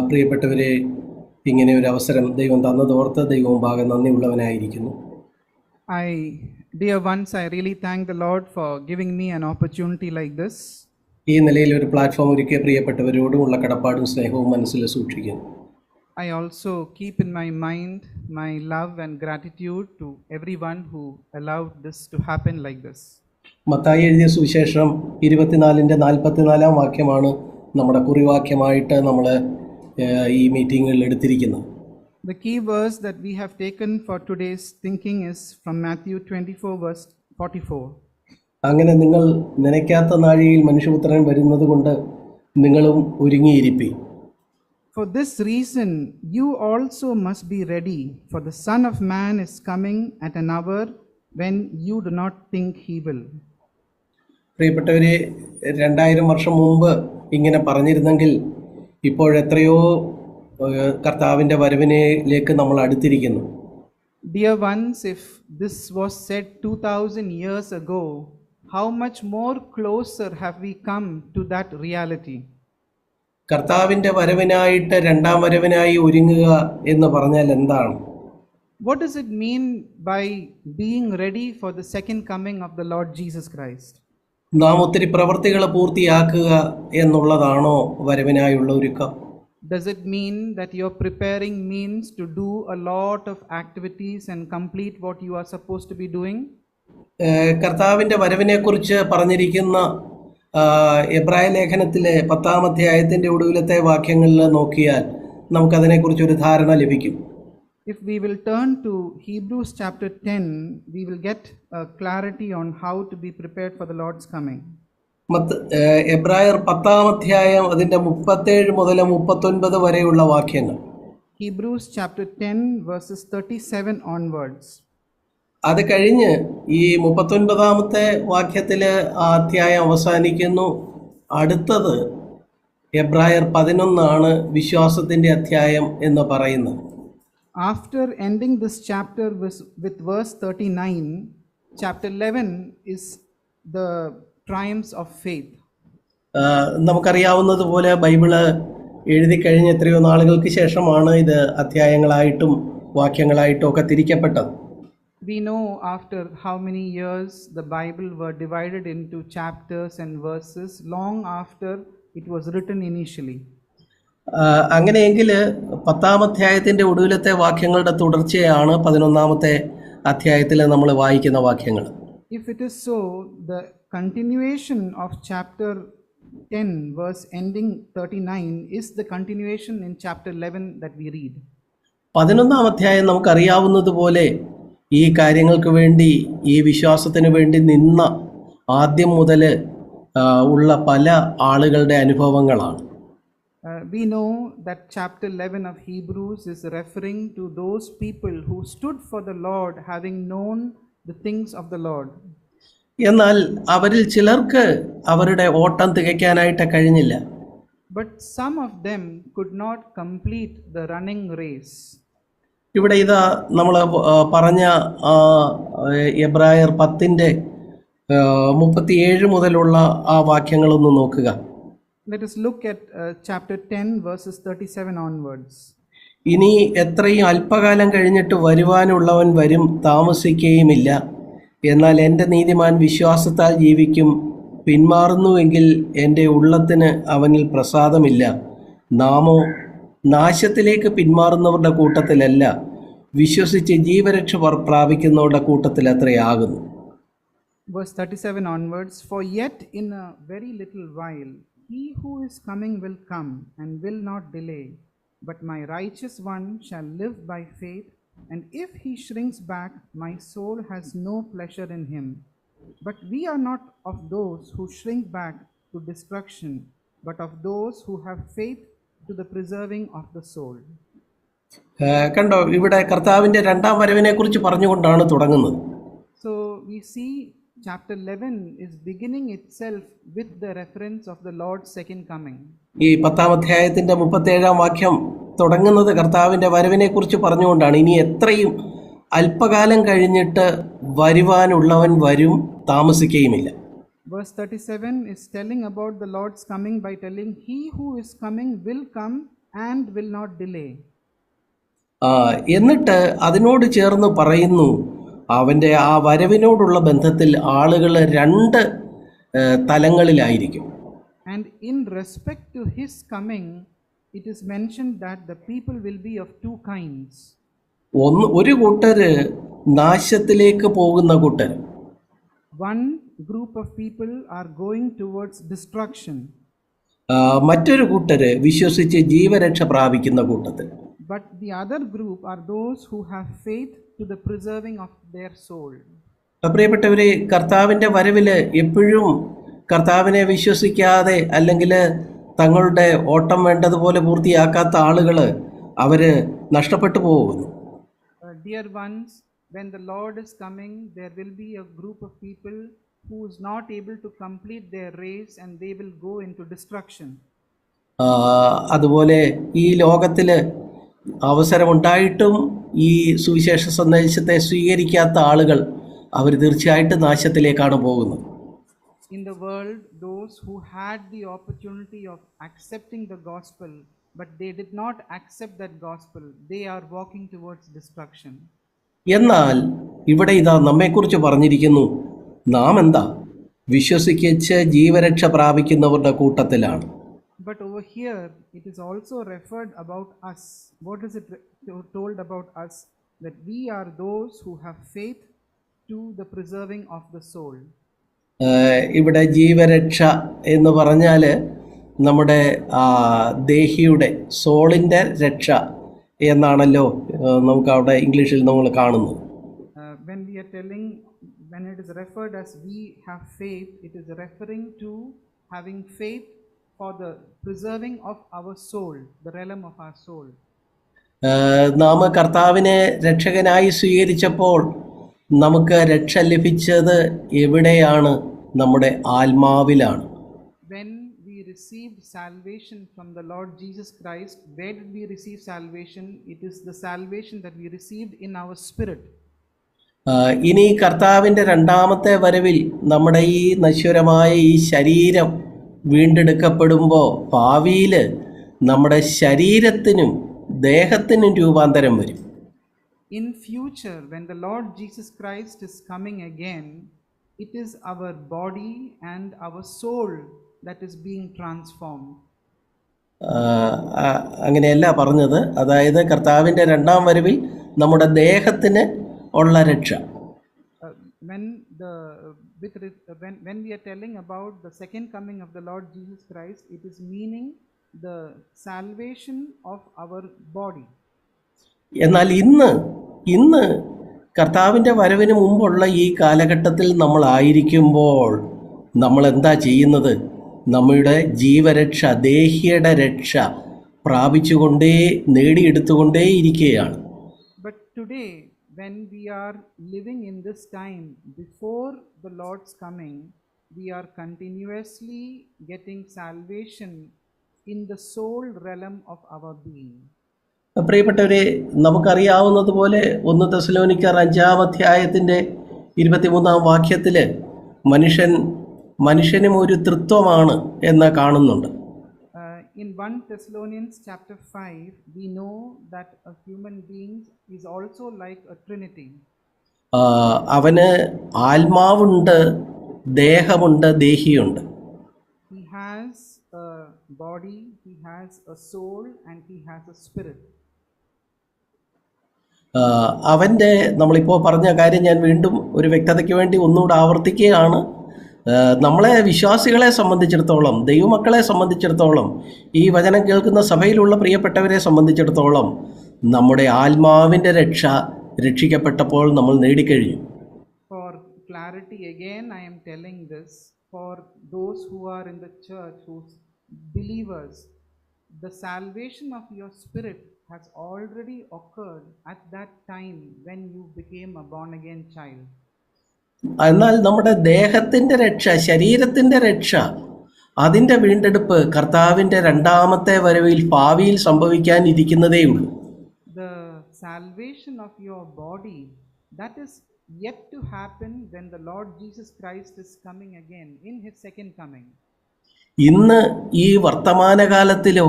പ്രിയപ്പെട്ടവരെ, ഇങ്ങനെ ഒരു അവസരം ദൈവം തന്നതോർത്ത് ദൈവവും ഭാഗം നന്ദിയുള്ളവനായിരിക്കുന്നു. Dear ones, I really thank the Lord for giving me an opportunity like this. ഈ നിലയിൽ ഒരു പ്ലാറ്റ്ഫോം ഒരുക്കിയ പ്രിയപ്പെട്ടവരോടുമുള്ള കടപ്പാടും സ്നേഹവും മനസ്സിൽ സൂക്ഷിക്കുന്നു. I also keep in my mind my love and gratitude to everyone who allowed this to happen like this. Mathai എഴുതിയ സുവിശേഷം 24:44 വാക്യമാണ് നമ്മുടെ കുറിവാക്യമായിട്ട് നമ്മൾ ഈ മീറ്റിങ്ങുകളിൽ എടുത്തിരിക്കുന്നത്. The key verse that we have taken for today's thinking is from Matthew 24:44. അങ്ങനെ നിങ്ങൾ നനയ്ക്കാത്ത നാഴികയിൽ മനുഷ്യപുത്രൻ വരുന്നത് കൊണ്ട് നിങ്ങളും ഒരുങ്ങിയിരിപ്പി. For this reason you also must be ready, for the Son of Man is coming at an hour when you do not think he will. പ്രിയപ്പെട്ടവരെ, 2000 വർഷം മുമ്പ് ഇങ്ങനെ പറഞ്ഞിരുന്നെങ്കിൽ ഇപ്പോഴെത്രയോ കർത്താവിൻ്റെ വരവിലേക്ക് നമ്മൾ അടുത്തിരിക്കുന്നു. Dear ones, if this was said 2000 years ago, how much more closer have we come to that reality? കർത്താവിൻ്റെ വരവിനായിട്ട് രണ്ടാം വരവിനായി ഒരുങ്ങുക എന്ന് പറഞ്ഞാൽ എന്താണ്? What does it mean by being ready for the second coming of the Lord Jesus Christ? നാം ഒത്തിരി പ്രവൃത്തികൾ പൂർത്തിയാക്കുക എന്നുള്ളതാണോ വരവിനായുള്ള ഒരുക്കം? Does it mean that you're preparing means to do a lot of activities and complete what you are supposed to be doing? കർത്താവിൻ്റെ വരവിനെക്കുറിച്ച് പറഞ്ഞിരിക്കുന്ന എബ്രായ ലേഖനത്തിലെ 10-ാം അധ്യായത്തിൻ്റെ ഒടുവിലത്തെ വാക്യങ്ങളിൽ നോക്കിയാൽ നമുക്കതിനെക്കുറിച്ചൊരു ധാരണ ലഭിക്കും. If we will turn to Hebrews chapter 10, we will get clarity on how to be prepared for the Lord's coming. എബ്രായർ 10-ാം അധ്യായം അതിൻ്റെ 37 മുതൽ 39 വരെയുള്ള വാക്യങ്ങൾ. Hebrews chapter 10 verses 37 onwards. അത് കഴിഞ്ഞ് ഈ 39-ാമത്തെ വാക്യത്തിൽ ആ അധ്യായം അവസാനിക്കുന്നു. അടുത്തത് എബ്രായർ 11 വിശ്വാസത്തിൻ്റെ അധ്യായം എന്ന് പറയുന്നത്. After ending this chapter with verse 39, chapter 11 is the triumphs of faith. നമുക്കറിയാവുന്നതുപോലെ ബൈബിള് എഴുതി കഴിഞ്ഞ എത്രയോ നാളുകൾക്ക് ശേഷമാണ് ഇത് അധ്യായങ്ങളായിട്ടും വാക്യങ്ങളായിട്ടും ഒക്കെ തിരിക്കപ്പെട്ടത്. We know after how many years the Bible were divided into chapters and verses long after it was written initially. അങ്ങനെയെങ്കിൽ 10-ാം അധ്യായത്തിൻ്റെ ഒടുവിലത്തെ വാക്യങ്ങളുടെ തുടർച്ചയാണ് 11-ാമത്തെ അധ്യായത്തിൽ നമ്മൾ വായിക്കുന്ന വാക്യങ്ങൾ. If it is so, the continuation of chapter 10 verse ending 39 is the continuation in chapter 11 that we read. 11-ാം അധ്യായം നമുക്കറിയാവുന്നതുപോലെ ഈ കാര്യങ്ങൾക്ക് വേണ്ടി, ഈ വിശ്വാസത്തിന് വേണ്ടി നിന്ന ആദ്യം മുതൽ ഉള്ള പല ആളുകളുടെ അനുഭവങ്ങളാണ്. We know that chapter 11 of Hebrews is referring to those people who stood for the Lord, having known the things of the Lord. എന്നാൽ അവരിൽ ചിലർക്ക് അവരുടെ ഓട്ടം തികയ്ക്കാനായിട്ട് കഴിഞ്ഞില്ല. But some of them could not complete the running race. ഇവിടെ ഇതാ നമ്മൾ പറഞ്ഞ എബ്രായർ 10-ന്റെ 37 മുതലുള്ള ആ വാക്യങ്ങളൊന്ന് നോക്കുക. Let us look at chapter 10 verses 37 onwards. ഇനി എത്രയും അല്പകാലം കഴിഞ്ഞിട്ട് വരുവാനുള്ളവൻ വരും, താമസിക്കുകയുമില്ല. എന്നാൽ എൻ്റെ നീതിമാൻ വിശ്വാസത്താൽ ജീവിക്കും. പിന്മാറുന്നുവെങ്കിൽ എൻ്റെ ഉള്ളത്തിന് അവനിൽ പ്രസാദമില്ല. നാമോ നാശത്തിലേക്ക് പിന്മാറുന്നവരുടെ കൂട്ടത്തിലല്ല, വിശ്വസിച്ച് ജീവരക്ഷ പ്രാപിക്കുന്നവരുടെ കൂട്ടത്തിൽ അത്രയാകുന്നു. Verse 37 onwards. For yet in a very little while he who is coming will come and will not delay. But my righteous one shall live by faith, and if he shrinks back, my soul has no pleasure in him. But we are not of those who shrink back to destruction, but of those who have faith to the preserving of the soul. കണ്ടോ, ഇവിടെ കർത്താവിൻ്റെ രണ്ടാം വരവിനെ കുറിച്ച് പറഞ്ഞുകൊണ്ടാണ് തുടങ്ങുന്നത്. So we see chapter 11 is beginning itself with the reference of the Lord's second coming. ഈ 10-ാം അധ്യായത്തിൻ്റെ 37-ാം വാക്യം തുടങ്ങുന്നത് കർത്താവിൻ്റെ വരവിനെ കുറിച്ച് പറഞ്ഞുകൊണ്ടാണ്. ഇനി എത്രയും അല്പകാലം കഴിഞ്ഞിട്ട് വരുവാനുള്ളവൻ വരും, താമസിക്കുകയുമില്ല. Verse 37 is telling about the Lord's coming by telling he who is coming will come and will not delay. എന്നിട്ട് അതിനോട് ചേർന്ന് പറയുന്നു, അവൻ്റെ ആ വരവിനോടുള്ള ബന്ധത്തിൽ ആളുകൾ രണ്ട് തലങ്ങളിലായിരിക്കും. And in respect to his coming, it is mentioned that the people will be of two kinds. ഒരു കൂട്ടര് നാശത്തിലേക്ക് പോകുന്ന കൂട്ടർ, One group of people are going towards destruction, മറ്റൊരു കൂട്ടര് വിശ്വസിച്ച് ജീവരക്ഷ പ്രാപിക്കുന്ന കൂട്ടത്തിൽ. but the other group are those who have faith to the preserving of their soul. പ്രിയപ്പെട്ടവരെ, കർത്താവിൻ്റെ വരവിൽ എപ്പോഴും കർത്താവിനെ വിശ്വസിക്കാതെ അല്ലെങ്കിൽ തങ്ങളുടെ ഓട്ടം വേണ്ടതുപോലെ പൂർത്തിയാക്കാത്ത ആളുകൾ അവർ നഷ്ടപ്പെട്ടു പോകുന്നു. Dear ones, when the Lord is coming, there will be a group of people who is not able to complete their race and they will go into destruction. അതുപോലെ ഈ ലോകത്തിൽ അവസരമുണ്ടായിട്ടും ഈ സുവിശേഷ സന്ദേശത്തെ സ്വീകരിക്കാത്ത ആളുകൾ അവർ തീർച്ചയായിട്ടും നാശത്തിലേക്കാണ് പോകുന്നത്. In the world, those who had the opportunity of accepting the gospel, but they did not accept that gospel, they are walking towards destruction. എന്നാൽ ഇവിടെ ഇതാ നമ്മെക്കുറിച്ച് പറഞ്ഞിരിക്കുന്നു, നാം എന്താ വിശ്വസിച്ച് ജീവരക്ഷ പ്രാപിക്കുന്നവരുടെ കൂട്ടത്തിലാണ്. But over here, it is also referred about us. What is it told about us? That we are those who have faith to the preserving of the soul. ഇവിടെ ജീവരക്ഷ എന്ന് പറഞ്ഞാൽ നമ്മുടെ ദേഹിയുടെ സോളിൻ്റെ രക്ഷ എന്നാണല്ലോ നമുക്ക് അവിടെ ഇംഗ്ലീഷിൽ നമ്മൾ കാണുന്നത്. When it is referred as we have faith, it is referring to having faith for the preserving of our soul, the realm of our soul. നാം കർത്താവിനെ രക്ഷകനായി സ്വീകരിച്ചപ്പോൾ നമുക്ക് രക്ഷ ലഭിച്ചത് എവിടെയാണ്? നമ്മുടെ ആത്മാവിലാണ്. When we received salvation from the Lord Jesus Christ, where did we receive salvation? It is the salvation that we received in our spirit. ഇനി കർത്താവിൻ്റെ രണ്ടാമത്തെ വരവിൽ നമ്മുടെ ഈ നശ്വരമായ ഈ ശരീരം വീണ്ടെടുക്കപ്പെടുമ്പോൾ ഭാവിയിൽ നമ്മുടെ ശരീരത്തിനും ദേഹത്തിനും രൂപാന്തരം വരും. In future, when the Lord Jesus Christ is coming again, it is our body and our soul that is being transformed. അങ്ങനെയല്ല പറഞ്ഞത്. അതായത് കർത്താവിൻ്റെ രണ്ടാം വരവിൽ നമ്മുടെ ദേഹത്തിന് ഉള്ള രക്ഷ. When we are telling about the second coming of the Lord Jesus Christ, it is meaning the salvation of our body. എന്നാൽ ഇന്ന് കർത്താവിൻ്റെ വരവിന് മുമ്പുള്ള ഈ കാലഘട്ടത്തിൽ നമ്മളായിരിക്കുമ്പോൾ നമ്മൾ എന്താ ചെയ്യുന്നത്? നമ്മുടെ ജീവരക്ഷ, ദേഹിയുടെ രക്ഷ നേടിയെടുത്തുകൊണ്ടേ ഇരിക്കുകയാണ്. But today, when we are living in this time before the Lord's coming, we are continuously getting salvation in the soul realm of our being. പ്രിയപ്പെട്ടവരെ, നമുക്കറിയാവുന്നതുപോലെ 1 തെസ്സലോനിക്കർ 5-ാം അധ്യായത്തിൻ്റെ 23-ാം വാക്യത്തിൽ മനുഷ്യനും ഒരു തൃത്വമാണ് എന്ന് കാണുന്നുണ്ട്. In 1 Thessalonians chapter 5, we know that a human being is also like a trinity. അവന് ആത്മാവുണ്ട്, ദേഹമുണ്ട്, ദേഹിയുണ്ട്. He has a body, he has a soul, and he has a spirit. അവൻ്റെ നമ്മളിപ്പോൾ പറഞ്ഞ കാര്യം ഞാൻ വീണ്ടും ഒരു വ്യക്തതയ്ക്ക് വേണ്ടി ഒന്നുകൂടെ ആവർത്തിക്കുകയാണ്. നമ്മളെ വിശ്വാസികളെ സംബന്ധിച്ചിടത്തോളം, ദൈവമക്കളെ സംബന്ധിച്ചിടത്തോളം, ഈ വചനം കേൾക്കുന്ന സഭയിലുള്ള പ്രിയപ്പെട്ടവരെ സംബന്ധിച്ചിടത്തോളം നമ്മുടെ ആത്മാവിൻ്റെ രക്ഷിക്കപ്പെട്ടപ്പോൾ നമ്മൾ നേടിക്കഴിഞ്ഞു. For clarity again, I am telling this for those who are in the church, who's believers, the salvation of your spirit has already occurred at that time when you became a born again child. എന്നാൽ നമ്മുടെ ദേഹത്തിൻ്റെ രക്ഷ, ശരീരത്തിൻ്റെ രക്ഷ, അതിൻ്റെ വീണ്ടെടുപ്പ് കർത്താവിൻ്റെ രണ്ടാമത്തെ വരവിൽ ഭാവിയിൽ സംഭവിക്കാനിരിക്കുന്നതേയുള്ളൂ. The salvation of your body, that is yet to happen when the Lord Jesus Christ is coming again in his second coming. ഇന്ന് ഈ വർത്തമാനകാലത്തിലോ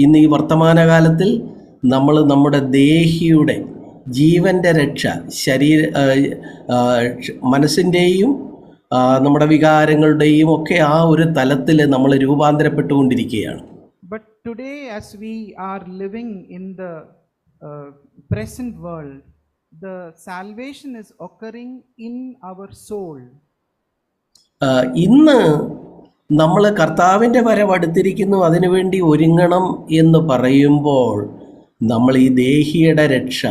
ഇന്ന് ഈ വർത്തമാനകാലത്തിൽ നമ്മൾ നമ്മുടെ ദേഹിയുടെ ജീവൻ്റെ രക്ഷ മനസ്സിൻ്റെയും നമ്മുടെ വികാരങ്ങളുടെയും ഒക്കെ ആ ഒരു തലത്തിൽ നമ്മൾ രൂപാന്തരപ്പെട്ടുകൊണ്ടിരിക്കുകയാണ്. But today, as we are living in the present world, the salvation is occurring in our soul. ഇന്ന് നമ്മൾ കർത്താവിൻ്റെ വരവടുത്തിരിക്കുന്നു, അതിനുവേണ്ടി ഒരുങ്ങണം എന്ന് പറയുമ്പോൾ നമ്മൾ ഈ ദേഹിയുടെ രക്ഷ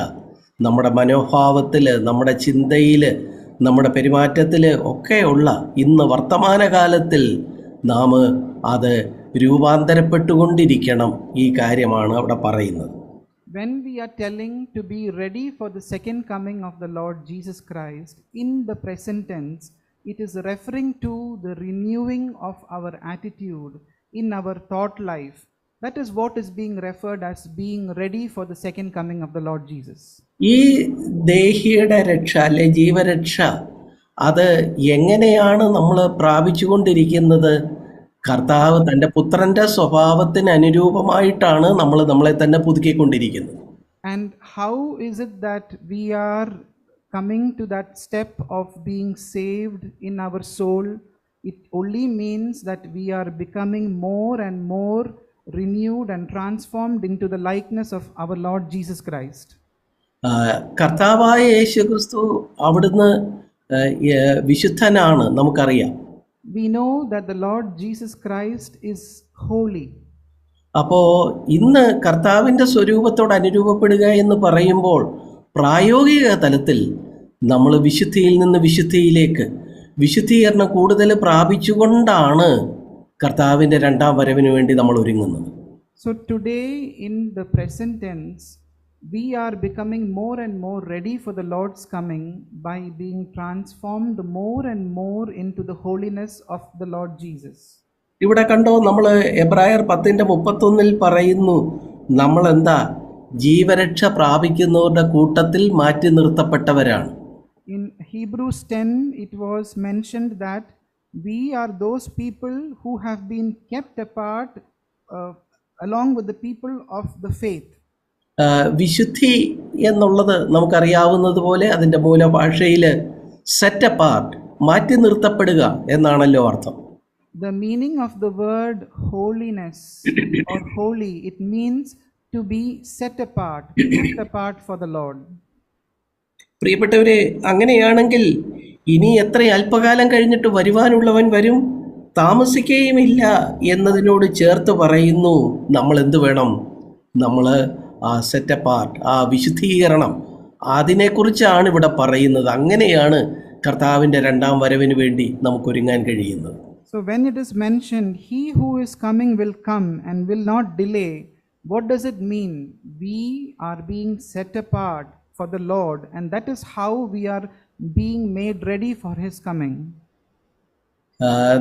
നമ്മുടെ മനോഭാവത്തിൽ, നമ്മുടെ ചിന്തയിൽ, നമ്മുടെ പെരുമാറ്റത്തിൽ ഒക്കെയുള്ള ഇന്ന് വർത്തമാനകാലത്തിൽ നാം അത് രൂപാന്തരപ്പെട്ടുകൊണ്ടിരിക്കണം. ഈ കാര്യമാണ് അവിടെ പറയുന്നത്. When we are telling to be ready for the second coming of the Lord Jesus Christ in the present tense, it is referring to the renewing of our attitude in our thought life. That is what is being referred as being ready for the second coming of the Lord Jesus. ഈ ദേഹിയുടെ രക്ഷ അല്ലെ ജീവരക്ഷ അത് എങ്ങനെയാണ് നമ്മൾ പ്രാപിച്ചുകൊണ്ടിരിക്കുന്നത്? കർത്താവ് തൻ്റെ പുത്രൻ്റെ സ്വഭാവത്തിന് അനുരൂപമായിട്ടാണ് നമ്മൾ നമ്മളെ തന്നെ പുതുക്കിക്കൊണ്ടിരിക്കുന്നത്. And how is it that we are coming to that step of being saved in our soul? It only means that we are becoming more and more renewed and transformed into the likeness of our Lord Jesus Christ. കർത്താവായ യേശുക്രിസ്തു അവിടുന്ന് വിശുദ്ധനാണ്, നമുക്കറിയാം. We know that the Lord Jesus Christ is holy. അപ്പോൾ ഇന്ന് കർത്താവിൻ്റെ സ്വരൂപത്തോട് അനുരൂപപ്പെടുക എന്ന് പറയുമ്പോൾ പ്രായോഗിക തലത്തിൽ നമ്മൾ വിശുദ്ധിയിൽ നിന്ന് വിശുദ്ധിയിലേക്ക് വിശുദ്ധീകരണം കൂടുതൽ പ്രാപിച്ചുകൊണ്ടാണ് കർത്താവിൻ്റെ രണ്ടാം വരവിന് വേണ്ടി നമ്മൾ ഒരുങ്ങുന്നത്. So today in the present tense, we are becoming more and more ready for the Lord's coming by being transformed more and more into the holiness of the Lord Jesus. ഇവിടെ കണ്ടോ, നമ്മൾ എബ്രായർ 10:31 പറയുന്നു, നമ്മളെന്താ ജീവരക്ഷ പ്രാപിക്കുന്നവരുടെ കൂട്ടത്തിൽ മാറ്റി നിർത്തപ്പെട്ടവരാണ്. In Hebrews 10 it was mentioned that we are those people who have been kept apart along with the people of the faith. വിശുദ്ധി എന്നുള്ളത് നമുക്കറിയാവുന്നതുപോലെ അതിൻ്റെ മൂലഭാഷയിൽ സെറ്റ് അപ്പാർട്ട്, മാറ്റി നിർത്തപ്പെടുക എന്നാണല്ലോ അർത്ഥം. The meaning of the word holiness or holy, it means to be set apart, kept apart for the Lord. പ്രിയപ്പെട്ടവരെ, അങ്ങനെയാണെങ്കിൽ ഇനി എത്ര അല്പകാലം കഴിഞ്ഞിട്ട് വരുവാനുള്ളവൻ വരും, താമസിക്കുകയുമില്ല എന്നതിനോട് ചേർത്ത് പറയുന്നു, നമ്മൾ എന്ത് വേണം? നമ്മൾ ആ സെറ്റ് അപ്പാർട്ട്, ആ വിശുദ്ധീകരണം, അതിനെക്കുറിച്ചാണ് ഇവിടെ പറയുന്നത്. അങ്ങനെയാണ് കർത്താവിൻ്റെ രണ്ടാം വരവിന് വേണ്ടി നമുക്കൊരുങ്ങാൻ കഴിയുന്നത്. So when it is mentioned, he who is coming will come and will not delay, what does it mean? We are being set apart for the Lord, and that is how we are being made ready for his coming.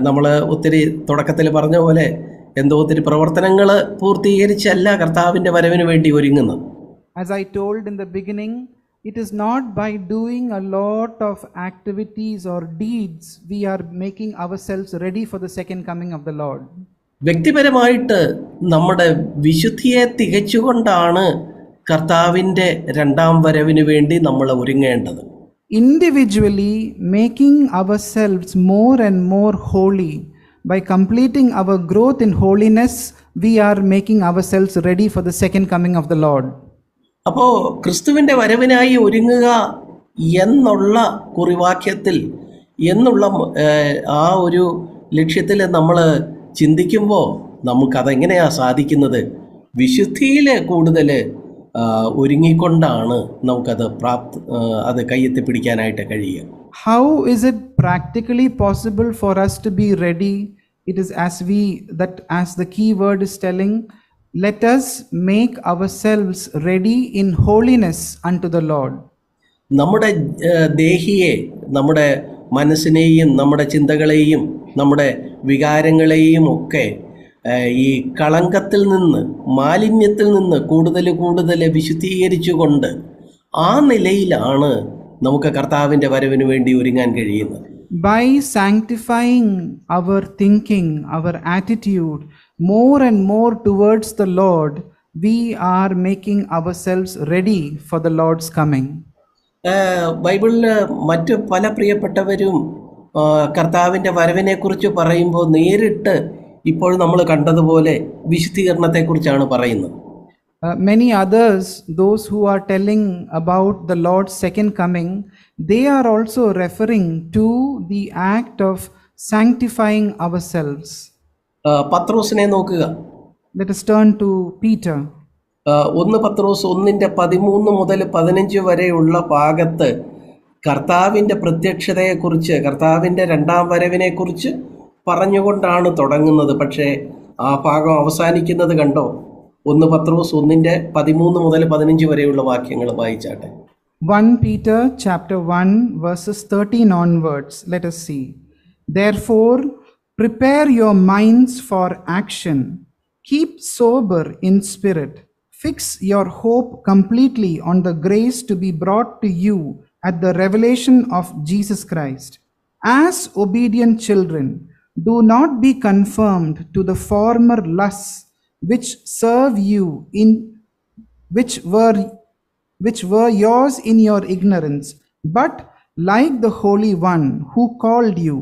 നമ്മൾ ഒത്തിരി തുടക്കത്തിൽ പറഞ്ഞ പോലെ എന്തോ ഒത്തിരി പ്രവർത്തനങ്ങൾ പൂർത്തീകരിച്ചല്ല കർത്താവിൻ്റെ വരവിന് വേണ്ടി ഒരുങ്ങുന്നത്. As I told in the beginning, it is not by doing a lot of activities or deeds we are making ourselves ready for the second coming of the Lord. വ്യക്തിപരമായിട്ട് നമ്മുടെ വിശുദ്ധിയെ തികച്ചുകൊണ്ടാണ് കർത്താവിൻ്റെ രണ്ടാം വരവിന് വേണ്ടി നമ്മൾ ഒരുങ്ങേണ്ടത്. Individually, making ourselves more and more holy, by completing our growth in holiness, we are making ourselves ready for the second coming of the Lord. അപ്പോൾ ക്രിസ്തുവിൻ്റെ വരവിനായി ഒരുങ്ങുക എന്നുള്ള കുറിവാക്യത്തിൽ എന്നുള്ള ആ ഒരു ലക്ഷ്യത്തിൽ നമ്മൾ ചിന്തിക്കുമ്പോൾ നമുക്കതെങ്ങനെയാണ് സാധിക്കുന്നത്? വിശുദ്ധിയിൽ കൂടുതൽ ഒരുങ്ങിക്കൊണ്ടാണ് നമുക്കത് അത് കയ്യെത്തിപ്പിടിക്കാനായിട്ട് കഴിയുക. How is it practically possible for us to be ready? It is as the key word is telling, let us make ourselves ready in holiness unto the Lord. നമ്മുടെ ദേഹിയെ, നമ്മുടെ മനസ്സിനെയും നമ്മുടെ ചിന്തകളെയും നമ്മുടെ വികാരങ്ങളെയും ഒക്കെ ഈ കളങ്കത്തിൽ നിന്ന്, മാലിന്യത്തിൽ നിന്ന് കൂടുതൽ വിശുദ്ധീകരിച്ചുകൊണ്ട് ആ നിലയിലാണ് നമുക്ക് കർത്താവിൻ്റെ വരവിന് വേണ്ടി ഒരുങ്ങാൻ കഴിയുന്നത്. By sanctifying our thinking, our attitude, more and more towards the Lord, we are making ourselves ready for the Lord's coming. ബൈബിളിൽ മറ്റ് പല പ്രിയപ്പെട്ടവരും കർത്താവിൻ്റെ വരവിനെക്കുറിച്ച് പറയുമ്പോൾ നേരിട്ട് ഇപ്പോൾ നമ്മൾ കണ്ടതുപോലെ വിശുദ്ധീകരണത്തെക്കുറിച്ചാണ് പറയുന്നത്. Many others, those who are telling about the Lord's second coming, they are also referring to the act of sanctifying ourselves. പത്രോസിനെ നോക്കുക. Let us turn to Peter. 1 പത്രോസ് 1:13 മുതൽ 15 വരെയുള്ള ഭാഗത്ത് കർത്താവിൻ്റെ പ്രത്യക്ഷതയെക്കുറിച്ച്, കർത്താവിൻ്റെ രണ്ടാം വരവിനെക്കുറിച്ച് പറഞ്ഞുകൊണ്ടാണ് തുടങ്ങുന്നത്. പക്ഷേ ആ ഭാഗം അവസാനിക്കുന്നത് കണ്ടോ? 1 പത്രോസ് 1:13 മുതൽ 15 വരെയുള്ള വാക്യങ്ങൾ വായിച്ചാട്ടെ. 1 Peter chapter 1 verses 13 onwards. Let us see. Therefore, prepare your minds for action. Keep sober in spirit. Fix your hope completely on the grace to be brought to you at the revelation of Jesus Christ. As obedient children, do not be conformed to the former lusts which serve you in which were yours in your ignorance, but like the Holy One who called you,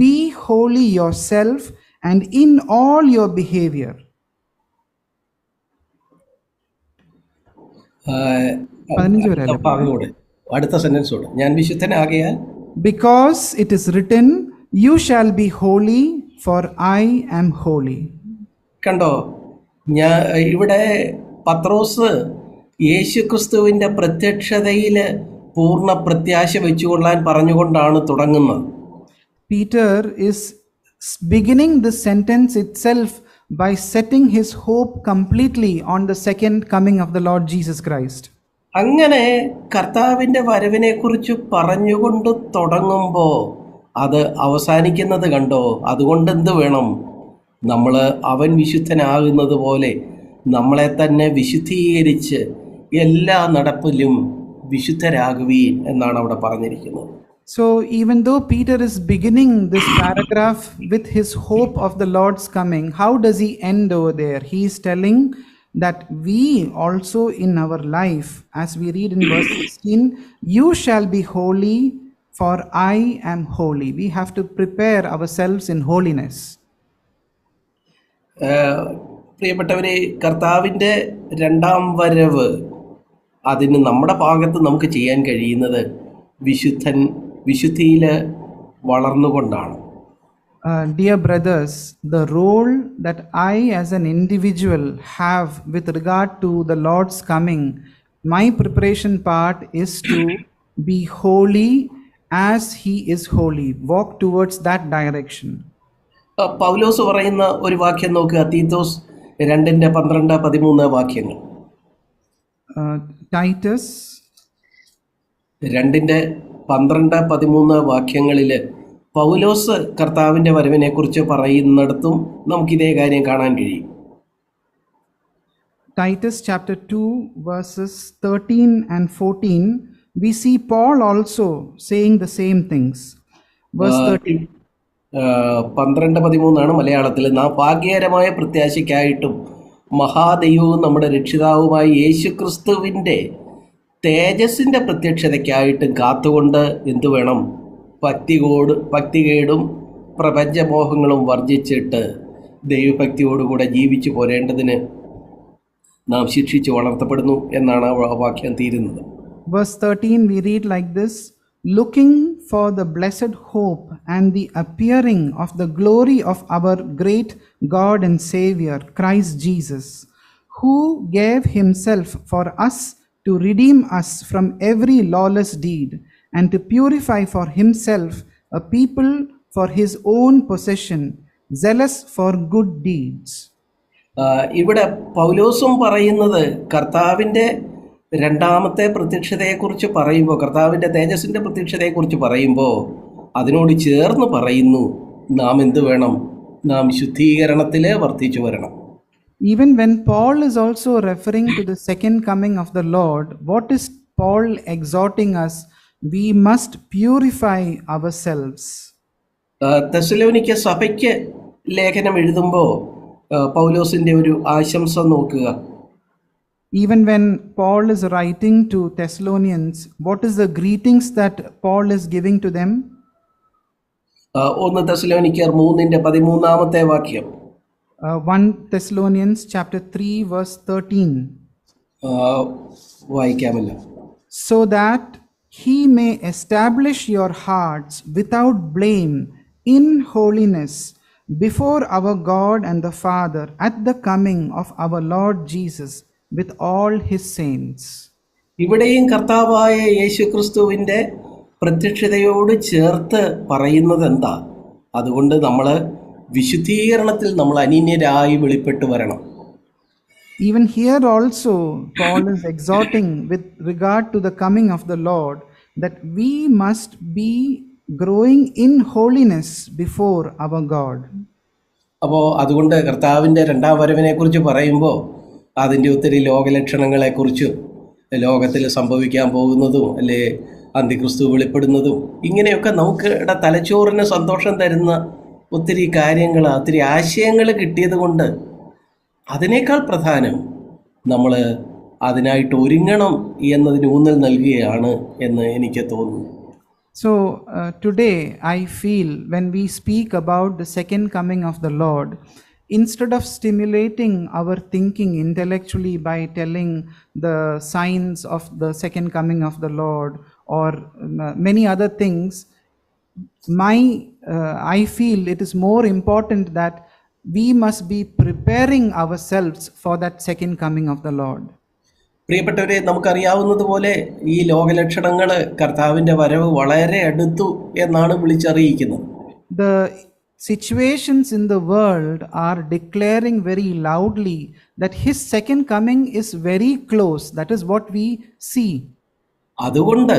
be holy yourself and in all your behavior. 15 വരെ അല്ലേ? ഭാഗം അടുത്ത sentence കൂടെ. ഞാൻ വിശുദ്ധനാകയാൽ, Because it is written, you shall be holy, for I am holy. കണ്ടോ? ഇവിടെ പത്രോസ് യേശുക്രിസ്തുവിൻ്റെ പ്രത്യക്ഷതയിൽ പൂർണ്ണ പ്രത്യാശ വെച്ചുകൊള്ളാൻ പറഞ്ഞുകൊണ്ടാണ് തുടങ്ങുന്നത്. Peter is beginning this sentence itself by setting his hope completely on the second coming of the Lord Jesus Christ. അങ്ങനെ കർത്താവിൻ്റെ വരവിനെക്കുറിച്ച് പറഞ്ഞുകൊണ്ട് തുടങ്ങുമ്പോൾ അത് അവസാനിക്കുന്നത് കണ്ടോ? അതുകൊണ്ട് എന്ത് വേണം? നമ്മൾ അവൻ വിശുദ്ധനാകുന്നത് പോലെ നമ്മളെ തന്നെ വിശുദ്ധീകരിച്ച് എല്ലാ നടപ്പിലും വിശുദ്ധരാകുവീൻ എന്നാണ് അവിടെ പറഞ്ഞിരിക്കുന്നത്. So even though Peter is beginning this paragraph with his hope of the Lord's coming, how does he end over there? He is telling that we also in our life, as we read in verse 16, you shall be holy, for I am holy. We have to prepare ourselves in holiness. പ്രിയപ്പെട്ടവരെ, കർത്താവിൻ്റെ രണ്ടാം വരവ്, അതിന് നമ്മുടെ ഭാഗത്ത് നമുക്ക് ചെയ്യാൻ കഴിയുന്നത് വിശുദ്ധിയിൽ വളർന്നുകൊണ്ടാണ്. Dear brothers, the role that I as an individual have with regard to the Lord's coming, my preparation part is to be holy as He is holy. Walk towards that direction. പൗലോസ് പറയുന്ന ഒരു വാക്യം നോക്കുക. തീത്തോസ് 2:12-13 വാക്യങ്ങൾ. Titus 2:12-13 വാക്യങ്ങളിൽ പൗലോസ് കർത്താവിൻ്റെ വരവിനെക്കുറിച്ച് പറയുന്നിടത്തും നമുക്കിതേ കാര്യം കാണാൻ കഴിയും. Titus chapter 2 verses 13 and 14, we see Paul also saying the same things. Verse 13. 12-13 മലയാളത്തിൽ. നാം ഭാഗ്യകരമായ പ്രത്യാശയ്ക്കായിട്ടും മഹാദൈവവും നമ്മുടെ രക്ഷിതാവുമായ യേശുക്രിസ്തുവിൻ്റെ തേജസ്സിൻ്റെ പ്രത്യക്ഷതയ്ക്കായിട്ടും കാത്തുകൊണ്ട് എന്തു വേണം? ഭക്തികേടും പ്രപഞ്ചമോഹങ്ങളും വർജിച്ചിട്ട് ദൈവഭക്തിയോടുകൂടെ ജീവിച്ചു പോരേണ്ടതിന് നാം ശിക്ഷിച്ച് വളർത്തപ്പെടുന്നു എന്നാണ് ആ വാക്യം തീരുന്നത്. Verse 13 we read like this: looking for the blessed hope and the appearing of the glory of our great God and Savior, Christ Jesus, who gave himself for us to redeem us from every lawless deed and to purify for himself a people for his own possession, zealous for good deeds. ഇവിടെ പൗലോസും പറയുന്നത് കർത്താവിൻ്റെ രണ്ടാമത്തെ പ്രത്യക്ഷതയെക്കുറിച്ച് പറയുമ്പോൾ, കർത്താവിൻ്റെ തേജസ്സിൻ്റെ പ്രത്യക്ഷതയെക്കുറിച്ച് പറയുമ്പോൾ അതിനോട് ചേർന്ന് പറയുന്നു, നാം എന്ത് വേണം? നാം ശുദ്ധീകരണത്തിൽ വർദ്ധിച്ചു വരണം. Even when Paul is also referring to the second coming of the Lord, what is Paul exhorting us? We must purify ourselves. തെസ്സലോനിക്ക സഭയ്ക്ക് ലേഖനം എഴുതുമ്പോൾ പൗലോസിൻ്റെ ഒരു ആശംസ നോക്കുക. Even when Paul is writing to Thessalonians, what is the greetings that Paul is giving to them? 1 തെസ്സലോനിക്കർ 3:13 വാക്യം. 1 Thessalonians chapter 3 verse 13. വായിക്കാമല്ലോ. So that he may establish your hearts without blame in holiness before our God and the Father at the coming of our Lord Jesus with all his saints. ഇവിടെയും കർത്താവായ യേശുക്രിസ്തുവിൻ്റെ പ്രത്യക്ഷതയോട് ചേർത്ത് പറയുന്നത് എന്താ? അതുകൊണ്ട് നമ്മൾ വിശുദ്ധീകരണത്തിൽ നമ്മൾ അനന്യരായി വെളിപ്പെട്ട് വരണം. Even here also, Paul is exhorting with regard to the coming of the Lord that we must be growing in holiness before our God. അപ്പോൾ അതുകൊണ്ട് കർത്താവിൻ്റെ രണ്ടാം വരവിനെക്കുറിച്ച് പറയുമ്പോൾ അതിൻ്റെ ഒത്തിരി ലോകലക്ഷണങ്ങളെക്കുറിച്ചും ലോകത്തിൽ സംഭവിക്കാൻ പോകുന്നതും അല്ലെ അന്തിക്രിസ്തു വെളിപ്പെടുന്നതും ഇങ്ങനെയൊക്കെ നമുക്ക് തലച്ചോറിന് സന്തോഷം തരുന്ന ഒത്തിരി കാര്യങ്ങൾ, ഒത്തിരി ആശയങ്ങൾ കിട്ടിയത് കൊണ്ട് അതിനേക്കാൾ പ്രധാനം നമ്മൾ അതിനായിട്ട് ഒരുങ്ങണം എന്നതിന് ഊന്നൽ നൽകുകയാണ് എന്ന് എനിക്ക് തോന്നുന്നു. So today I feel when we speak about the second coming of the Lord, instead of stimulating our thinking intellectually by telling the signs of the second coming of the Lord or many other things, I feel it is more important that we must be preparing ourselves for that second coming of the Lord. പ്രിയപ്പെട്ടവരെ, നമുക്കറിയാവുന്നതുപോലെ ഈ ലോകലക്ഷണങ്ങൾ കർത്താവിൻ്റെ വരവ് വളരെ അടുത്തു എന്നാണ് വിളിച്ചറിയിക്കുന്നത്. The situations in the world are declaring very loudly that his second coming is very close. That is what we see. അതുകൊണ്ട്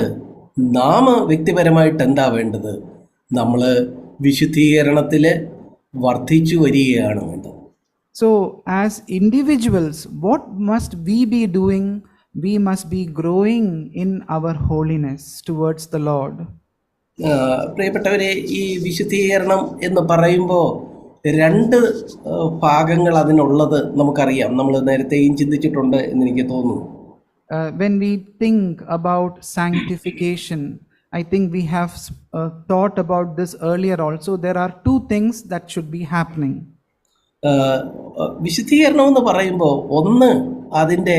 നാം വ്യക്തിപരമായിട്ട് എന്താ വേണ്ടത്? നമ്മൾ വിശുദ്ധീകരണത്തിൽ വർദ്ധിച്ചു വരികയാണ് വേണ്ടത്. So as individuals, what must we be doing? We must be growing in our holiness towards the Lord. പ്രിയപ്പെട്ടവരെ, ഈ വിശുദ്ധീകരണം എന്ന് പറയുമ്പോൾ രണ്ട് ഭാഗങ്ങൾ അതിനുള്ളത് നമുക്കറിയാം. നമ്മൾ നേരത്തെയും ചിന്തിച്ചിട്ടുണ്ട് എന്നെനിക്ക് തോന്നുന്നു. When we think about sanctification, I think we have thought about this earlier also. There are two things that should be happening. വിശുദ്ധീകരണം എന്ന് പറയുമ്പോൾ ഒന്ന് അതിൻ്റെ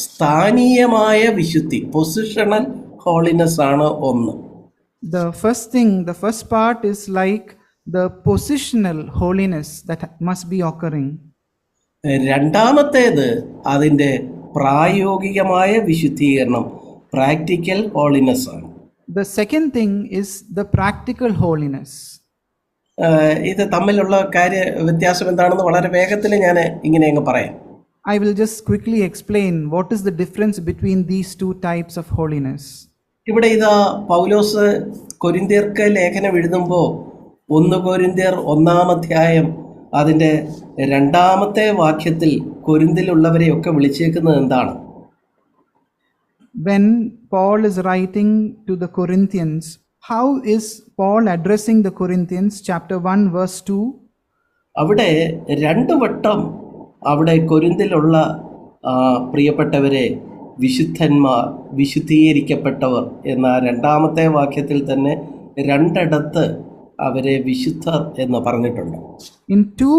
സ്ഥാനീയമായ വിശുദ്ധി, പൊസിഷണൽ ഹോളിനെസ് ആണ് ഒന്ന്. The first part is like the positional holiness that must be occurring. രണ്ടാമത്തേത് അതിൻ്റെ പ്രായോഗികമായ വിശുദ്ധീകരണം, പ്രാക്ടിക്കൽ ഹോളിനെസ് ആണ്. The second thing is the practical holiness. ഇത് തമ്മിലുള്ള വ്യത്യാസം എന്താണെന്ന് വളരെ വേഗത്തിൽ ഞാൻ ഇങ്ങനെ അങ്ങ് പറയാം. I will just quickly explain what is the difference between these two types of holiness. ഇവിടെ ഇതാ പൗലോസ് കൊരിന്ത്യർക്ക് ലേഖനം എഴുതുമ്പോൾ 1 കൊരിന്ത്യർ 1-ാം അതിൻ്റെ 2-ാമത്തെ വാക്യത്തിൽ കൊരിന്തിലുള്ളവരെയൊക്കെ വിളിച്ചേക്കുന്നത് എന്താണ്? When Paul is writing to the Corinthians, how is Paul addressing the Corinthians? Chapter 1 verse 2. അവിടെ 2 വട്ടം അവിടെ കൊരിന്തിലുള്ള പ്രിയപ്പെട്ടവരെ വിശുദ്ധന്മാർ, വിശുദ്ധീകരിക്കപ്പെട്ടവർ എന്ന 2-ാമത്തെ വാക്യത്തിൽ തന്നെ 2 ഇടത്ത് അവരെ വിശുദ്ധർ എന്ന് പറഞ്ഞിട്ടുണ്ട്. In 2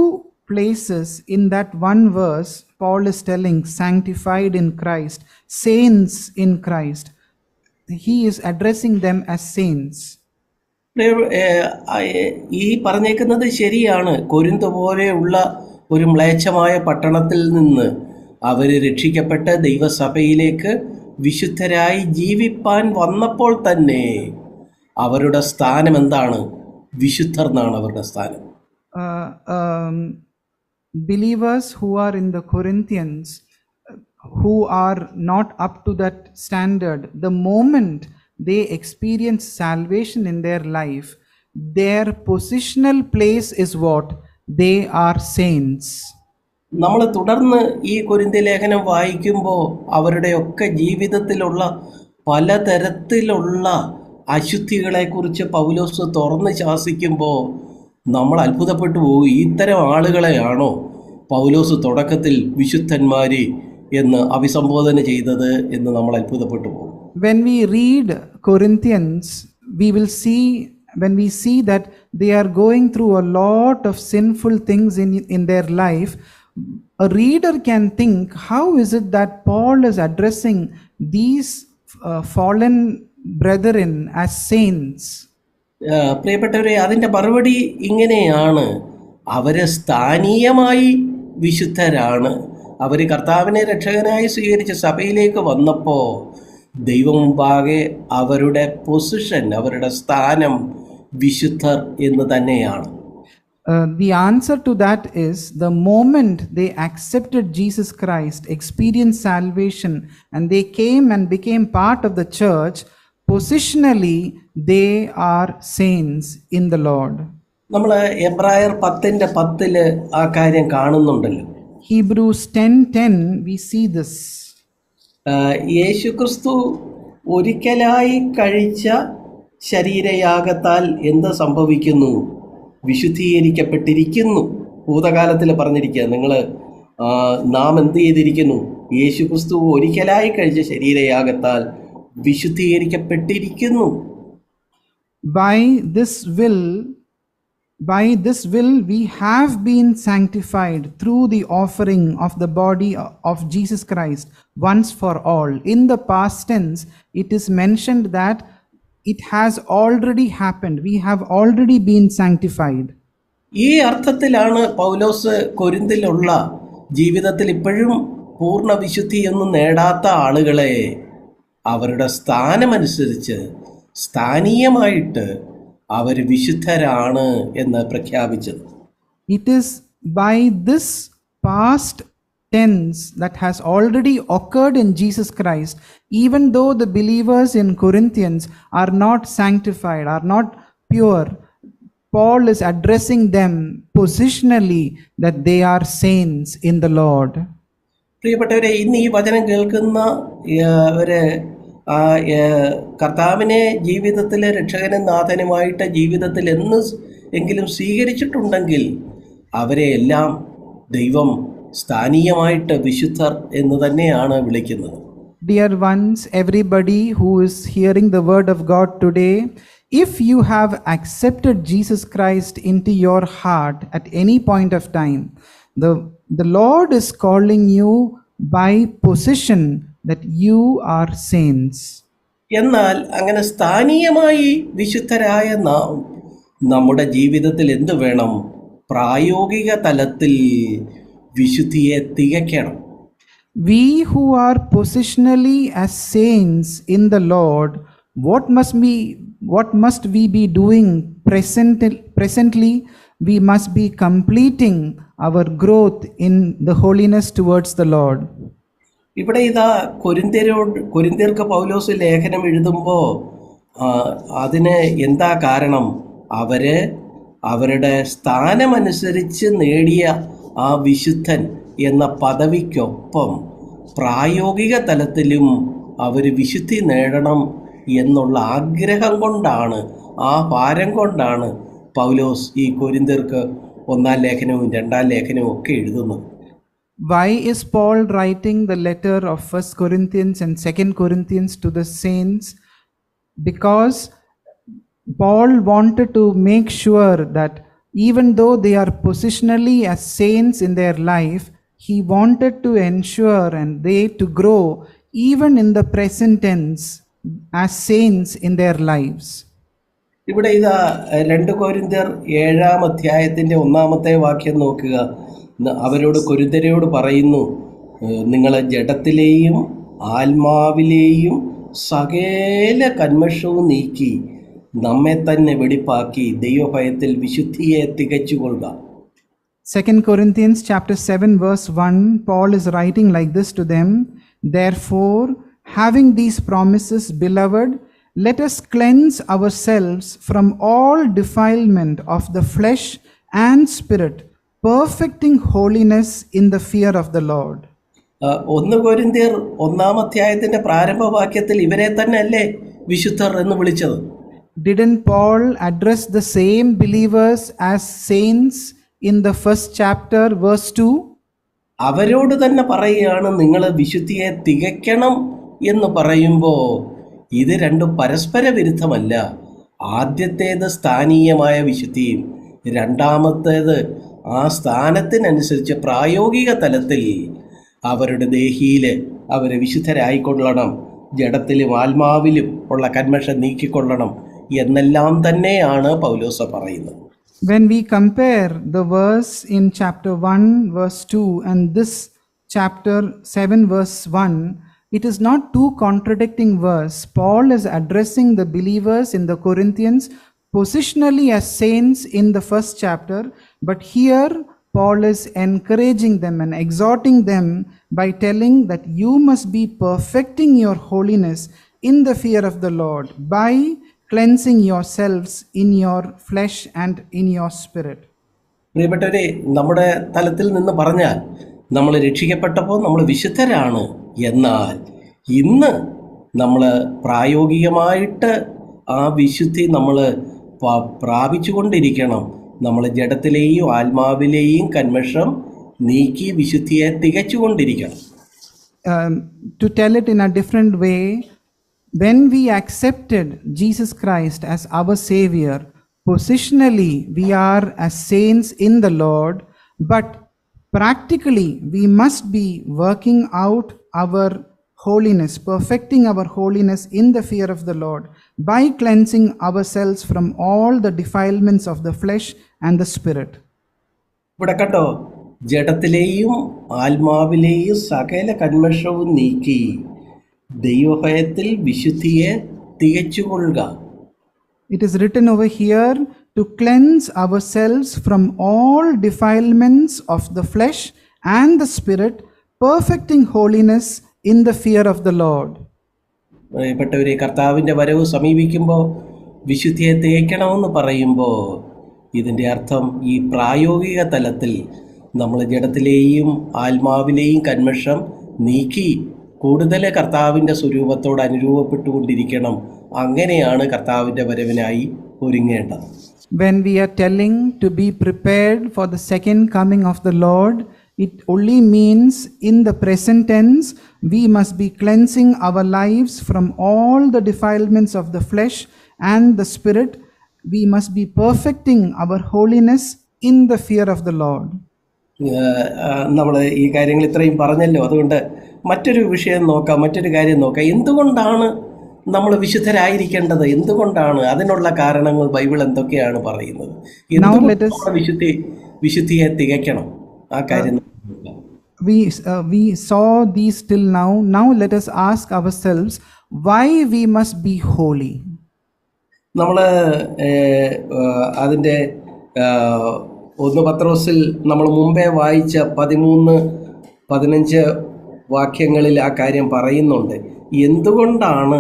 places in that one verse, Paul is telling sanctified in Christ, saints in Christ. He is addressing them as saints. ഈ പറഞ്ഞേക്കുന്നത് ശരിയാണ്. കൊരിന്ത് പോലെയുള്ള ഒരു മ്ലേച്ഛമായ പട്ടണത്തിൽ നിന്ന് അവർ രക്ഷിക്കപ്പെട്ട് ദൈവസഭയിലേക്ക് വിശുദ്ധരായി ജീവിപ്പാൻ വന്നപ്പോൾ തന്നെ അവരുടെ സ്ഥാനം എന്താണ്? വിശുദ്ധർ എന്നാണ് അവരുടെ സ്ഥാനം. Believers who are in the Corinthians, who are not up to that standard, the moment they experience salvation in their life, their positional place is what? They are saints. നമ്മൾ തുടർന്ന് ഈ കൊരിന്ത്യ ലേഖനം വായിക്കുമ്പോൾ അവരുടെയൊക്കെ ജീവിതത്തിലുള്ള പലതരത്തിലുള്ള അശുദ്ധികളെക്കുറിച്ച് പൗലോസ് തുറന്ന് ശാസിക്കുമ്പോൾ നമ്മൾ അത്ഭുതപ്പെട്ടു പോകും. ഇത്തരം ആളുകളെയാണോ പൗലോസ് തുടക്കത്തിൽ വിശുദ്ധന്മാരെ എന്ന് അഭിസംബോധന ചെയ്തത് എന്ന് നമ്മൾ അത്ഭുതപ്പെട്ടു പോകും. When we read Corinthians, we will see, when we see that they are going through a lot of sinful things in their life, a reader can think, how is it that Paul is addressing these fallen brethren as saints? പ്രിയപ്പെട്ടവരെ, അതിൻ്റെ മറുപടി ഇങ്ങനെയാണ്. അവര് സ്ഥാനീയമായി വിശുദ്ധരാണ്. അവർ കർത്താവിനെ രക്ഷകനായി സ്വീകരിച്ച് സഭയിലേക്ക് വന്നപ്പോൾ ദൈവം മുമ്പാകെ അവരുടെ പൊസിഷൻ, അവരുടെ സ്ഥാനം വിശുദ്ധർ എന്ന് തന്നെയാണ്. The answer to that is, the moment they accepted Jesus Christ, experienced salvation, and they came and became part of the church, positionally they are saints in the Lord. നമ്മൾ എബ്രായർ 10:10 ആ കാര്യം കാണുന്നുണ്ടല്ലോ. Hebrews 10:10, we see this. യേശുക്രിസ്തു ഒരിക്കലായി കഴിച്ച ശരീരയാഗത്താൽ എന്ത് സംഭവിക്കുന്നു? വിശുദ്ധീകരിക്കപ്പെട്ടിരിക്കുന്നു. ഭൂതകാലത്തിൽ പറഞ്ഞിരിക്കുക, നിങ്ങൾ നാം എന്ത് ചെയ്തിരിക്കുന്നു? യേശുക്രിസ്തു ഒരിക്കലായി കഴിച്ച ശരീരയാഗത്താൽ വിശുദ്ധീകരിക്കപ്പെട്ടിരിക്കുന്നു. By this will we have been sanctified through the offering of the body of Jesus Christ once for all. In the past tense, it is mentioned that it has already happened. We have already been sanctified. ഈ അർത്ഥത്തിലാണ് പൗലോസ് കൊരിന്തിലുള്ള ജീവിതത്തിൽ ഇപ്പോഴും പൂർണ്ണ വിശുദ്ധിയൊന്നും നേടാത്ത ആളുകളെ അവരുടെ സ്ഥാനമനുസരിച്ച് സ്ഥാനീയമായിട്ട് അവർ വിശുദ്ധരാണ് എന്ന് പ്രഖ്യാപിച്ചത്. It is by this past tense that has already occurred in Jesus Christ, even though the believers in Corinthians are not sanctified, are not pure, Paul is addressing them positionally that they are saints in the Lord. പ്രിയപ്പെട്ടവരെ, ഇന്ന് ഈ വചനം കേൾക്കുന്ന കർത്താവിനെ ജീവിതത്തിലെ രക്ഷകനും നാഥനുമായിട്ട് ജീവിതത്തിൽ എങ്കിലും സ്വീകരിച്ചിട്ടുണ്ടെങ്കിൽ അവരെ എല്ലാം ദൈവം സ്ഥാനീയമായിട്ട് വിശുദ്ധർ എന്ന് തന്നെയാണ് വിളിക്കുന്നത്. Dear ones, everybody who is hearing the word of God today, if you have accepted Jesus Christ into your heart at any point of time, the Lord is calling you by position that you are saints. എന്നാൽ അങ്ങനെ സ്ഥാനീയമായി വിശുദ്ധരായ നമ്മുടെ ജീവിതത്തിൽ എന്ത് വേണം? പ്രായോഗിക തലത്തിൽ വിശുദ്ധിയെ തികയ്ക്കണം. We who are positionally as saints in the Lord, what must we be doing presently? We must be completing our growth in the holiness towards the Lord. ഇവിടെ ഇതാ കൊരിന്ത്യർക്ക് പൗലോസ് ലേഖനം എഴുതുമ്പോൾ അതിന് എന്താ കാരണം? അവരുടെ സ്ഥാനമനുസരിച്ച് നേടിയ ആ വിശുദ്ധൻ എന്ന പദവിക്കൊപ്പം പ്രായോഗിക തലത്തിലും അവർ വിശുദ്ധി നേടണം എന്നുള്ള ആഗ്രഹം കൊണ്ടാണ്, ആ ഭാരം കൊണ്ടാണ് പൗലോസ് ഈ കൊരിന്ത്യർക്ക് 1-ാം ലേഖനവും 2-ാം ലേഖനവും ഒക്കെ എഴുതുന്നത്. Why is Paul writing the letter of 1 Corinthians and 2 Corinthians to the saints? Because Paul wanted to make sure that even though they are positionally as saints in their life, he wanted to ensure and they to grow even in the present tense as saints in their lives. ഇവിടെ ഇതാ 2 കൊരിന്ത്യർ 7-ാം അധ്യായത്തിൻ്റെ 1-ാമത്തെ വാക്യം നോക്കുക. അവരോട് കൊരിന്ത്യരോട് പറയുന്നു, നിങ്ങൾ ജഡത്തിലെയും ആത്മാവിലെയും സകല കന്മഷവും നീക്കി നമ്മെ തന്നെ വെടിപ്പാക്കി ദൈവഭയത്തിൽ വിശുദ്ധിയെ തികച്ചുകൊള്ളുക. 2 Corinthians chapter 7 verse 1, Paul is writing like this to them: Therefore, having these promises, beloved, let us cleanse ourselves from all defilement of the flesh and spirit, perfecting holiness in the fear of the Lord. 1 കൊരിന്ത്യർ 1-ാം അധ്യായത്തിന്റെ പ്രാരംഭ വാക്യത്തിൽ ഇവരെ തന്നെ അല്ലേ വിശുദ്ധർ എന്ന് വിളിച്ചത്? Didn't Paul address the same believers as saints in the first chapter, verse 2? അവരോട് തന്നെ പറയുകയാണ്, നിങ്ങൾ വിശുദ്ധിയെ തികയ്ക്കണം എന്ന് പറയുമ്പോൾ ഇത് രണ്ടും പരസ്പര വിരുദ്ധമല്ല. ആദ്യത്തേത് സ്ഥാനീയമായ വിശുദ്ധിയും രണ്ടാമത്തേത് ആ സ്ഥാനത്തിനനുസരിച്ച് പ്രായോഗിക തലത്തിൽ അവരുടെ ദേഹിയിൽ അവർ വിശുദ്ധരായിക്കൊള്ളണം, ജഡത്തിലും ആത്മാവിലും ഉള്ള കന്മഷം നീക്കിക്കൊള്ളണം എന്നെല്ലാം തന്നെയാണ് പൗലോസ് പറയുന്നത്. When we compare the verse in chapter 1 verse 2 and this chapter 7 verse 1, it is not two contradicting verse. Paul is addressing the believers in the Corinthians positionally as saints in the first chapter, but here Paul is encouraging them and exhorting them by telling that you must be perfecting your holiness in the fear of the Lord by cleansing yourselves in your flesh and in your spirit. പ്രിയപ്പെട്ടവരെ, നമ്മുടെ തലത്തിൽ നിന്ന് പറഞ്ഞാൽ നമ്മൾ രക്ഷിക്കപ്പെട്ടപ്പോൾ നമ്മൾ വിശുദ്ധരാണ്. എന്നാൽ ഇന്ന് നമ്മൾ പ്രായോഗികമായിട്ട് ആ വിശുദ്ധി നമ്മൾ പ്രാപിച്ചുകൊണ്ടിരിക്കണം. നമ്മൾ ജഡത്തിലെയും ആത്മാവിലെയും കന്മഷം നീക്കി വിശുദ്ധിയെ തികച്ചുകൊണ്ടിരിക്കണം. To tell it in a different way, when we accepted Jesus Christ as our Savior, positionally we are as saints in the Lord, but practically we must be working out our holiness, perfecting our holiness in the fear of the Lord by cleansing ourselves from all the defilements of the flesh and the spirit. ഇവിടെ കണ്ടോ, ജഡത്തിലെയും ആത്മാവിലെയും സകല കന്മഷവും നീക്കി ദൈവഭയത്തിൽ വിശുദ്ധിയെ തികച്ചുകൊള്ളുക. It is written over here to cleanse ourselves from all defilements of the flesh and the spirit, perfecting holiness in the fear of the Lord. പ്രിയപ്പെട്ടവരെ, കർത്താവിൻ്റെ വരവ് സമീപിക്കുമ്പോൾ വിശുദ്ധിയെ തികയ്ക്കണമെന്ന് പറയുമ്പോൾ ഇതിൻ്റെ അർത്ഥം ഈ പ്രായോഗിക തലത്തിൽ നമ്മൾ ജഡത്തിലെയും ആത്മാവിലെയും കന്മഷം നീക്കി കൂടുതൽ കർത്താവിൻ്റെ സ്വരൂപത്തോട് അനുരൂപപ്പെട്ടുകൊണ്ടിരിക്കണം. അങ്ങനെയാണ് കർത്താവിൻ്റെ വരവിനായി ഒരുങ്ങേണ്ടത്. When we are telling to be prepared for the second coming of the Lord, it only means in the present tense we must be cleansing our lives from all the defilements of the flesh and the spirit. We must be perfecting our holiness in the fear of the Lord. നമ്മൾ ഈ കാര്യങ്ങൾ ഇത്രയും പറഞ്ഞല്ലോ, അതുകൊണ്ട് മറ്റൊരു വിഷയം നോക്കാം, മറ്റൊരു കാര്യം നോക്കാം. എന്തുകൊണ്ടാണ് നമ്മൾ വിശുദ്ധരായിരിക്കേണ്ടത്? എന്തുകൊണ്ടാണ്? അതിനുള്ള കാരണങ്ങൾ ബൈബിൾ എന്തൊക്കെയാണ് പറയുന്നത്? വിശുദ്ധിയെ തികയ്ക്കണം, ആ കാര്യം we saw these till now. Now let us ask ourselves why we must be holy. നമ്മൾ അതിൻ്റെ 1 പത്രോസിൽ നമ്മൾ മുമ്പേ വായിച്ച 13-15 വാക്യങ്ങളിൽ ആ കാര്യം പറയുന്നുണ്ട്. എന്തുകൊണ്ടാണ്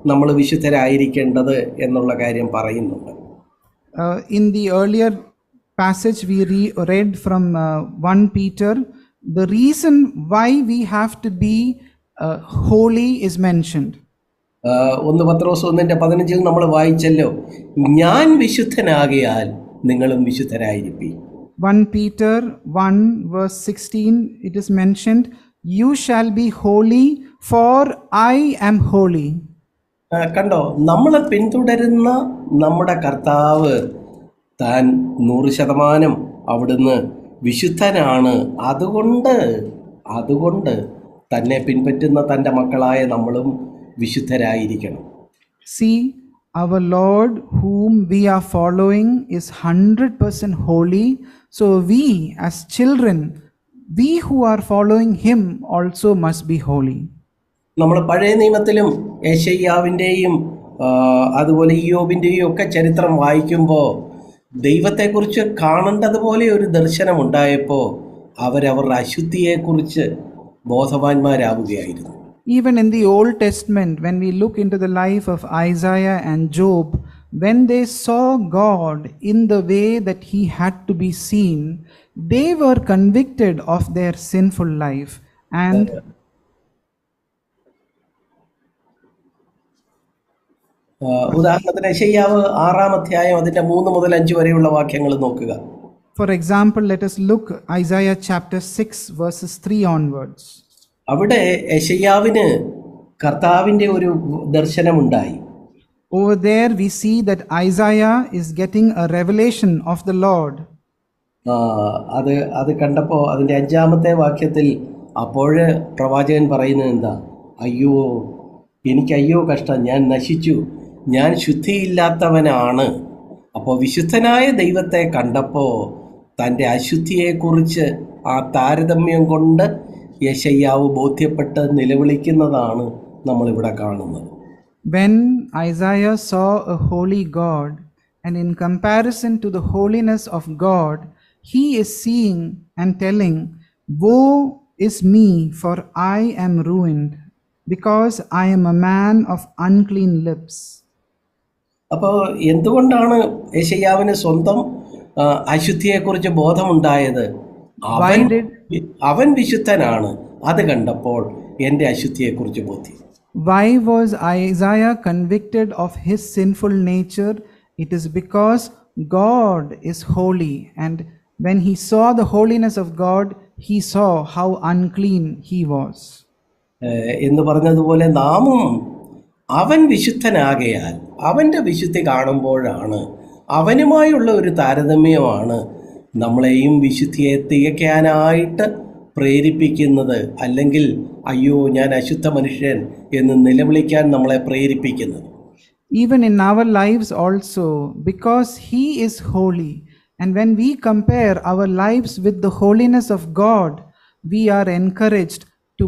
നമ്മൾ വിശുദ്ധരായിരിക്കേണ്ടത് എന്നുള്ള കാര്യം പറയുന്നുണ്ട്. In the earlier passage we read from 1 Peter, the reason why we have to be holy is mentioned. 1 പത്രോസ് 1:15 നമ്മൾ വായിച്ചല്ലോ, ഞാൻ വിശുദ്ധനാകിയാൽ നിങ്ങളും വിശുദ്ധരായിരിപ്പീൻ. 1 Peter 1 verse 16 it is mentioned, you shall be holy for I am holy. കണ്ടോ, നമ്മളെ പിന്തുടരുന്ന നമ്മുടെ കർത്താവ് താൻ 100% അവിടുന്ന് വിശുദ്ധനാണ്. അതുകൊണ്ട് തന്നെ പിൻപറ്റുന്ന തൻ്റെ മക്കളായ നമ്മളും വിശുദ്ധരായിരിക്കണം. See, our Lord whom we are following is 100% holy, so we as children, we who are following him also must be holy. നമ്മൾ പഴയ നിയമത്തിലും യെശയ്യാവിൻ്റെയും അതുപോലെ ഇയ്യോബിൻ്റെയും ഒക്കെ ചരിത്രം വായിക്കുമ്പോൾ ദൈവത്തെക്കുറിച്ച് കാണേണ്ടതുപോലെ ഒരു ദർശനമുണ്ടായപ്പോൾ അവരവരുടെ അശുദ്ധിയെക്കുറിച്ച് ബോധവാന്മാരാവുകയായിരുന്നു. Even in the Old Testament, when we look into the life of Isaiah and Job, when they saw God in the way that he had to be seen, they were convicted of their sinful life. And ഉദാഹരണത്തിന് യെശയ്യാവ് 6-ാം അധ്യായം അതിന്റെ 3 മുതൽ 5 വരെയുള്ള വാക്യങ്ങൾ നോക്കുക. For example, let us look Isaiah chapter 6 verses 3 onwards. അവിടെ യെശയ്യാവിന് കർത്താവിന്റെ ഒരു ദർശനമുണ്ടായി. Over there we see that Isaiah is getting a revelation of the Lord. അത് കണ്ടപ്പോൾ അതിന്റെ 5-ാമത്തെ വാക്യത്തിൽ അപ്പോഴ് പ്രവാചകൻ പറയുന്നത് എന്താ? അയ്യോ, എനിക്ക് അയ്യോ കഷ്ടം, ഞാൻ നശിച്ചു, ഞാൻ ശുദ്ധിയില്ലാത്തവനാണ്. അപ്പോൾ വിശുദ്ധനായ ദൈവത്തെ കണ്ടപ്പോൾ തൻ്റെ അശുദ്ധിയെക്കുറിച്ച് ആ താരതമ്യം കൊണ്ട് യെശയ്യാവ് ബോധ്യപ്പെട്ട് നിലവിളിക്കുന്നതാണ് നമ്മളിവിടെ കാണുന്നത്. When Isaiah saw a holy God, and in comparison to the holiness of God, he is seeing and telling, "Woe is me, for I am ruined, because I am a man of unclean lips." അപ്പോൾ എന്തുകൊണ്ടാണ് യെശയ്യാവിന് സ്വന്തം അശുദ്ധിയെക്കുറിച്ച് ബോധമുണ്ടായത്? അവൻ വിശുദ്ധനാണ്. അത് കണ്ടപ്പോൾ എൻ്റെ അശുദ്ധിയെക്കുറിച്ച് ബോധ്യം. Why was Isaiah convicted of his sinful nature? It is because God is holy, and when he saw the holiness of God, he saw how unclean he was. എന്ന് പറഞ്ഞതുപോലെ നാമും അവൻ വിശുദ്ധനാകയാൽ അവൻ്റെ വിശുദ്ധി കാണുമ്പോഴാണ്, അവനുമായുള്ള ഒരു താരതമ്യമാണ് നമ്മളെയും വിശുദ്ധിയെ തികയ്ക്കാനായിട്ട് പ്രേരിപ്പിക്കുന്നത്, അല്ലെങ്കിൽ അയ്യോ ഞാൻ അശുദ്ധ മനുഷ്യൻ എന്ന് നിലവിളിക്കാൻ നമ്മളെ പ്രേരിപ്പിക്കുന്നത്. Even in our lives also, because he is holy, and when we compare our lives with the holiness of God, we are encouraged to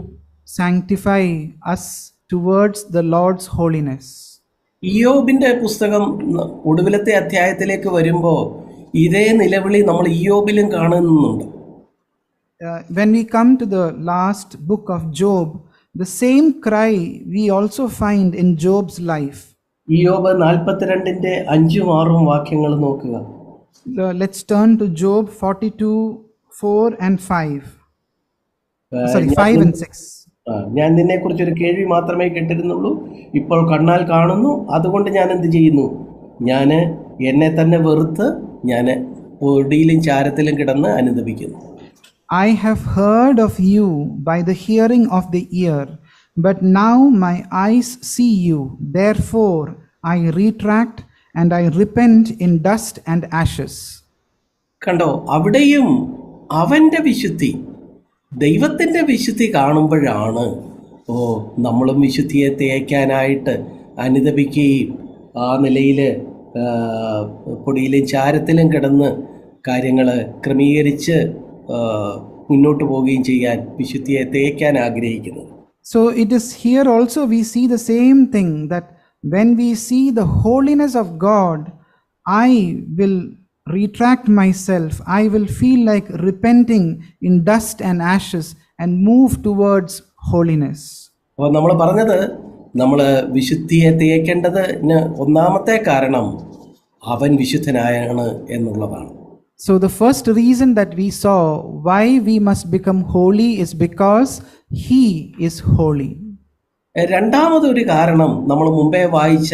sanctify us towards the Lord's holiness. ഇയ്യോബിന്റെ പുസ്തകം ഒടുവിലത്തെ അധ്യായത്തിലേക്ക് വരുമ്പോൾ ഇതേ നിലവിളി നമ്മൾ ഇയ്യോബിലും കാണുന്നുണ്ട്. When we come to the last book of Job, the same cry we also find in Job's life. ഇയ്യോബ് 42-ന്റെ 5-6 വാക്യങ്ങൾ നോക്കുക. Let's turn to Job 42:4 and 5. 5 and 6. ഞാൻ നിന്നെക്കുറിച്ചൊരു കേൾവി മാത്രമേ കേട്ടിരുന്നുള്ളൂ, ഇപ്പോൾ കണ്ണാൽ കാണുന്നു, അതുകൊണ്ട് ഞാൻ എന്ത് ചെയ്യുന്നു? ഞാൻ എന്നെ തന്നെ വെറുത്ത് ഞാൻ പൊടിയിലും ചാരത്തിലും കിടന്ന് അനുദപിക്കുന്നു. I have heard of you by the hearing of the ear, but now my eyes see you. Therefore I retract and I repent in dust and ashes. കണ്ടോ, അവിടെയും അവൻ്റെ വിശുദ്ധി, ദൈവത്തിൻ്റെ വിശുദ്ധി കാണുമ്പോഴാണ് നമ്മളും വിശുദ്ധിയെ തേക്കാനായിട്ട് അനുദപിക്കുകയും ആ നിലയിൽ പൊടിയിലും ചാരത്തിലും കിടന്ന് കാര്യങ്ങൾ ക്രമീകരിച്ച് മുന്നോട്ട് പോവുകയും ചെയ്യാൻ, വിശുദ്ധിയെ തേക്കാൻ ആഗ്രഹിക്കുന്നത്. So it is here also we see the same thing, that when we see the holiness of God, I will retract myself, I will feel like repenting in dust and ashes and move towards holiness. അപ്പോൾ നമ്മൾ പറഞ്ഞത്, നമ്മൾ വിശുദ്ധിയെ തേക്കേണ്ടതിന് ഒന്നാമത്തെ കാരണം അവൻ വിശുദ്ധനായാണ് എന്നുള്ളതാണ്. So the first reason that we saw why we must become holy is because he is holy. രണ്ടാമതൊരു കാരണം നമ്മൾ മുമ്പേ വായിച്ച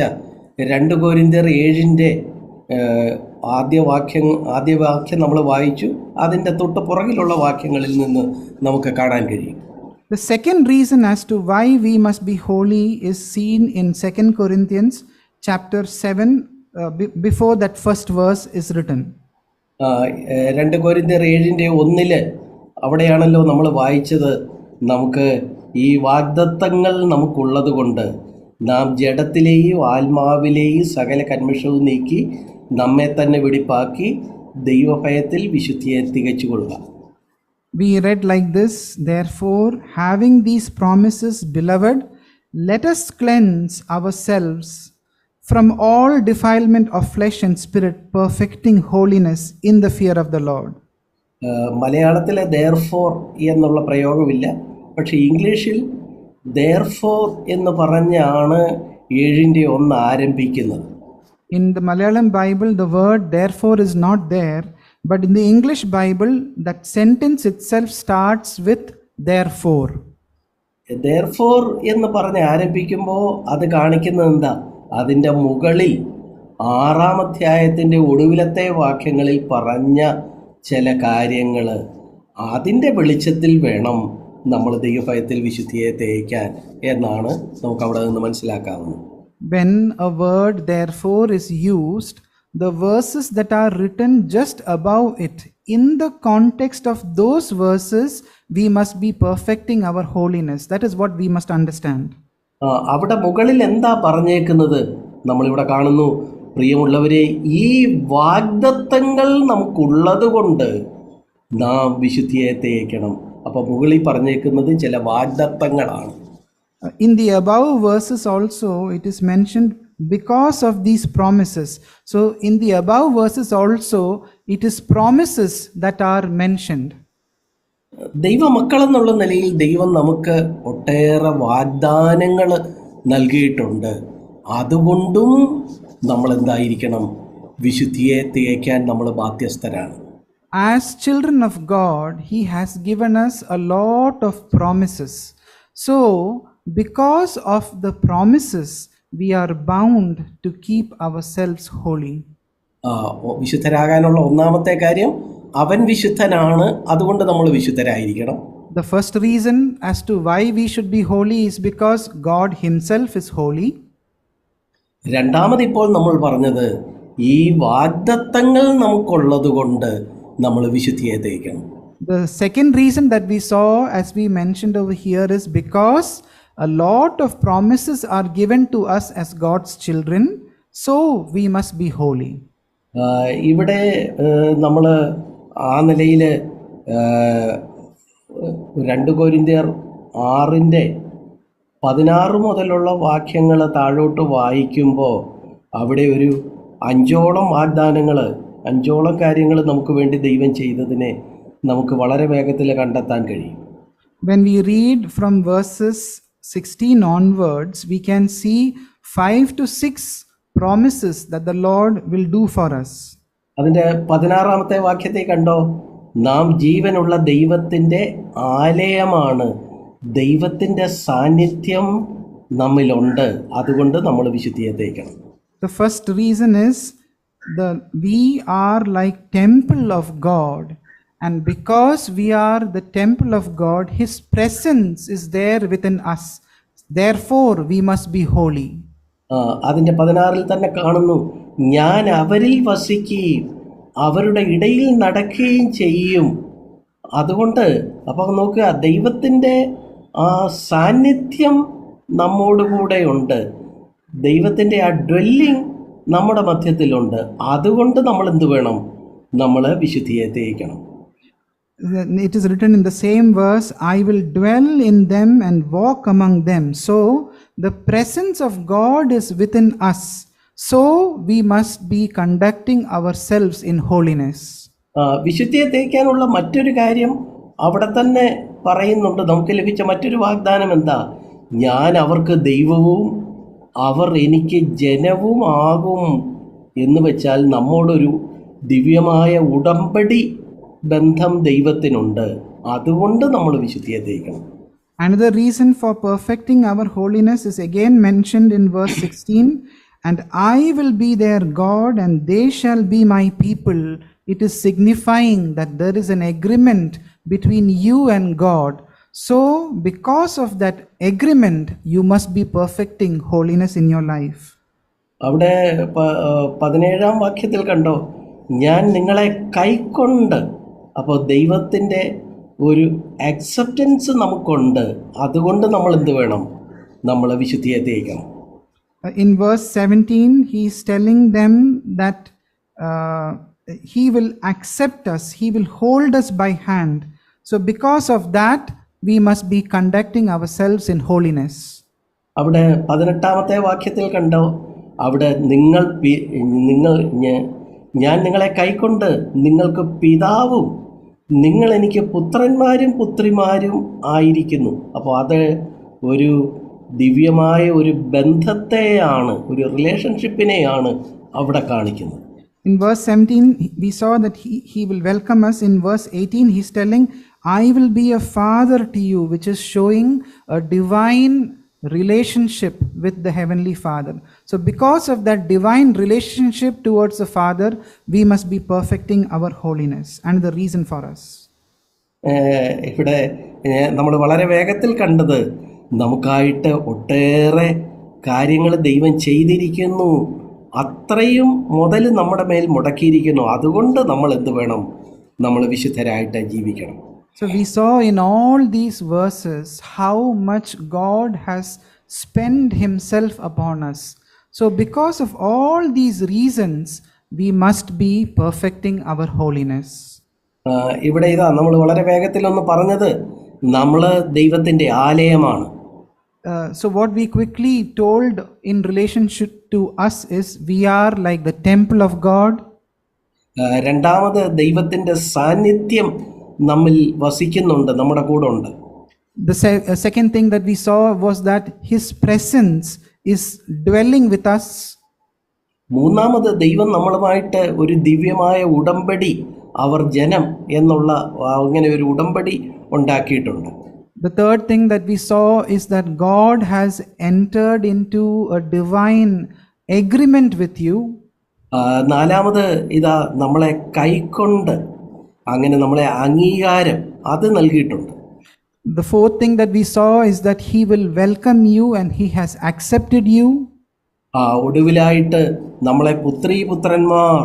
2 കൊരിന്ത്യർ 7-ന്റെ ആദ്യ വാക്യം നമ്മൾ വായിച്ചു. അതിൻ്റെ തൊട്ട് പുറകിലുള്ള വാക്യങ്ങളിൽ നിന്ന് നമുക്ക് കാണാൻ കഴിയും. The second reason as to why we must be holy is seen in 2 Corinthians chapter 7, before that first verse is written. 2 കൊരിന്ത്യർ 7-ന്റെ 1 അവിടെയാണല്ലോ നമ്മൾ വായിച്ചത്, നമുക്ക് ഈ വാഗ്ദത്തങ്ങൾ നമുക്കുള്ളത് കൊണ്ട് നാം ജഡത്തിലെയും ആത്മാവിലെയും സകല കന്മഷവും നീക്കി നമ്മെ തന്നെ വെടിപ്പാക്കി ദൈവഭയത്തിൽ വിശുദ്ധിയെ തികച്ചുകൊള്ളുക. We read like this, therefore, having these promises, beloved, let us cleanse ourselves from all defilement of flesh and spirit, perfecting holiness in the fear of the Lord. മലയാളത്തിലെ therefore എന്നുള്ള പ്രയോഗമില്ല, പക്ഷേ ഇംഗ്ലീഷിൽ therefore എന്ന് പറഞ്ഞാണ് 7-ന്റെ 1 ആരംഭിക്കുന്നത്. In the Malayalam Bible, the word therefore is not there, but in the English Bible, that sentence itself starts with therefore. therefore എന്ന് പറഞ്ഞ് ആരംഭിക്കുമ്പോൾ അത് കാണിക്കുന്നത് എന്താ? അതിൻ്റെ മുകളിൽ 6-ാം അധ്യായത്തിൻ്റെ ഒടുവിലത്തെ വാക്യങ്ങളിൽ പറഞ്ഞ ചില കാര്യങ്ങൾ, അതിൻ്റെ വെളിച്ചത്തിൽ വേണം നമ്മൾ ദൈവഭയത്തിൽ വിശുദ്ധിയെ തേക്കാൻ എന്നാണ് നമുക്ക് അവിടെ നിന്ന് മനസ്സിലാക്കാവുന്നത്. When a word therefore is used, the verses that are written just above it, in the context of those verses, we must be perfecting our holiness. That is what we must understand. അവിടെ മുകളിൽ എന്താ പറഞ്ഞേക്കുന്നത് നമ്മളിവിടെ കാണുന്നു. പ്രിയമുള്ളവരെ, ഈ വാഗ്ദത്തങ്ങൾ നമുക്കുള്ളത് കൊണ്ട് നാം വിശുദ്ധിയെ തേക്കണം. അപ്പോൾ മുകളിൽ പറഞ്ഞേക്കുന്നത് ചില വാഗ്ദത്തങ്ങളാണ്. In the above verses also it is mentioned because of these promises. So in the above verses also it is promises that are mentioned. ദൈവമക്കളെന്നുള്ള നിലയിൽ ദൈവം നമുക്ക് ഒട്ടേറെ വാഗ്ദാനങ്ങൾ നൽകിയിട്ടുണ്ട്. അതുകൊണ്ടും നമ്മൾ എന്തായിരിക്കണം? വിശുദ്ധിയെ തേക്കാൻ നമ്മൾ ബാധ്യസ്ഥരാണ്. As children of God, He has given us a lot of promises. So because of the promises, we are bound to keep ourselves holy. വിശുദ്ധരാകാനുള്ള ഒന്നാമത്തെ കാര്യം, അവൻ വിശുദ്ധനാണ്, അതുകൊണ്ട് നമ്മൾ വിശുദ്ധരായിരിക്കണം. The first reason as to why we should be holy is because God Himself is holy. രണ്ടാമത് ഇപ്പോൾ നമ്മൾ പറഞ്ഞത്, ഈ വാഗ്ദത്തങ്ങൾ നമുക്കുള്ളത് കൊണ്ട് നമ്മൾ വിശുദ്ധിയെ തേക്കണം. The second reason that we saw, as we mentioned over here, is because a lot of promises are given to us as God's children, so we must be holy. ഇവിടെ നമ്മൾ ആ നിലയിൽ 2 കൊരിന്ത്യർ 6:16 മുതലുള്ള വാക്യങ്ങൾ താഴോട്ട് വായിക്കുമ്പോൾ അവിടെ ഒരു 5ഓളം വാഗ്ദാനങ്ങൾ, 5ഓളം കാര്യങ്ങൾ നമുക്ക് വേണ്ടി ദൈവം ചെയ്തതിനെ നമുക്ക് വളരെ വേഗത്തിൽ കണ്ടെത്താൻ കഴിയും. When we read from verses 16 onwards, we can see 5 to 6 promises that the Lord will do for us. അതിൻ്റെ 16-ാമത്തെ വാക്യത്തെ കണ്ടോ? നാം ജീവനുള്ള ദൈവത്തിൻ്റെ ആലയമാണ്, ദൈവത്തിൻ്റെ സാന്നിധ്യം നമ്മിലുണ്ട്, അതുകൊണ്ട് നമ്മൾ വിശുദ്ധിയെ തേക്കണം. The first reason is we are like temple of God, and because we are the temple of God, His presence is there within us. Therefore we must be holy. അതിൻ്റെ 16-ൽ തന്നെ കാണുന്നു, ഞാൻ അവരിൽ വസിക്കുകയും അവരുടെ ഇടയിൽ നടക്കുകയും ചെയ്യും. അതുകൊണ്ട് അപ്പോൾ നോക്കുക, ദൈവത്തിൻ്റെ ആ സാന്നിധ്യം നമ്മോടുകൂടെ ഉണ്ട്, ദൈവത്തിൻ്റെ ആ ഡ്വെല്ലിംഗ് നമ്മുടെ മധ്യത്തിലുണ്ട്. അതുകൊണ്ട് നമ്മൾ എന്ത് വേണം? നമ്മൾ വിശുദ്ധിയെ തേക്കണം. It is written in the same verse, I will dwell in them and walk among them. So the presence of God is within us. So we must be conducting ourselves in holiness. വിശുദ്ധിയെ തേക്കാനുള്ള മറ്റൊരു കാര്യം അവിടെ തന്നെ പറയുന്നുണ്ട്. നമുക്ക് ലഭിച്ച മറ്റൊരു വാഗ്ദാനം എന്താ? ഞാൻ അവർക്ക് ദൈവവും അവർ എനിക്ക് ജനവും ആകും എന്ന് വെച്ചാൽ നമ്മോടൊരു ദിവ്യമായ ഉടമ്പടി ബന്ധം ദൈവത്തിനുണ്ട്. അതുകൊണ്ട് നമ്മൾ വിശുദ്ധിയെ തേക്കണം. Another reason for perfecting our holiness is again mentioned in verse 16, and I will be their God and they shall be my people. It is signifying that there is an agreement between you and God. So because of that agreement, you must be perfecting holiness in your life. അവിടെ 17-ാം വാക്യത്തിൽ കണ്ടോ, ഞാൻ നിങ്ങളെ കൈക്കൊണ്ട്. അപ്പോൾ ദൈവത്തിൻ്റെ ഒരു acceptance നമുക്കുണ്ട്. അതുകൊണ്ട് നമ്മൾ എന്ത് വേണം? നമ്മൾ വിശുദ്ധിയെ തേക്കണം. In verse 17, he is telling them that he will accept us, he will hold us by hand. So because of that, we must be conducting ourselves in holiness. അവിടെ 18-ാമത്തെ വാക്യത്തിൽ കണ്ടോ, അവിടെ ഞാൻ നിങ്ങളെ കൈക്കൊണ്ട് നിങ്ങൾക്ക് പിതാവും നിങ്ങൾ എനിക്ക് പുത്രന്മാരും പുത്രിമാരും ആയിരിക്കുന്നു. അപ്പോൾ അത് ഒരു ദിവ്യമായ ഒരു ബന്ധത്തെയാണ്, ഒരു റിലേഷൻഷിപ്പിനെയാണ് അവിടെ കാണിക്കുന്നത്. In verse 17, we saw that he will welcome us. In verse 18, he's telling, I will be a father to you, which is showing a divine relationship with the Heavenly Father. So, because of that divine relationship towards the Father, we must be perfecting our holiness. And the reason for us. ഇവിടെ നമ്മൾ വളരെ വേഗത്തിൽ കണ്ടത് നമുക്കായിട്ട് ഒട്ടേറെ കാര്യങ്ങൾ ദൈവം ചെയ്തിരിക്കുന്നു, അത്രയും മുതൽ നമ്മുടെ മേൽ മുടക്കിയിരിക്കുന്നു. അതുകൊണ്ട് നമ്മൾ എന്ത് വേണം? നമ്മൾ വിശുദ്ധരായിട്ട് ജീവിക്കണം. So we saw in all these verses how much God has spent himself upon us. So because of all these reasons, we must be perfecting our holiness. ഇവിടെ ഇതാ നമ്മൾ വളരെ വേഗത്തിലൊന്ന് പറഞ്ഞത്, നമ്മൾ ദൈവത്തിൻ്റെ ആലയമാണ്. So what we quickly told in relationship to us is we are like the temple of God. രണ്ടാമത് ദൈവത്തിൻ്റെ സാന്നിധ്യം നമ്മിൽ വസിക്കുന്നുണ്ട്, നമ്മുടെ കൂടെ ഉണ്ട്. The second thing that we saw was that his presence is dwelling with us. മൂന്നാമത് ദൈവം നമ്മളുമായിട്ട് ഒരു ദിവ്യമായ ഉടമ്പടി, അവർ ജനം എന്നുള്ള അങ്ങനെ ഒരു ഉടമ്പടി ഉണ്ടാക്കിയിട്ടുണ്ട്. The third thing that we saw is that God has entered into a divine agreement with you. നാലാമത് ഇതാ നമ്മളെ കൈക്കൊണ്ട്, അങ്ങനെ നമ്മളെ അംഗീകാരം അത് നൽകിയിട്ടുണ്ട്. The fourth thing that we saw is that he will welcome you and he has accepted you. ഒടുവിലായിട്ട് നമ്മളെ പുത്രീപുത്രന്മാർ,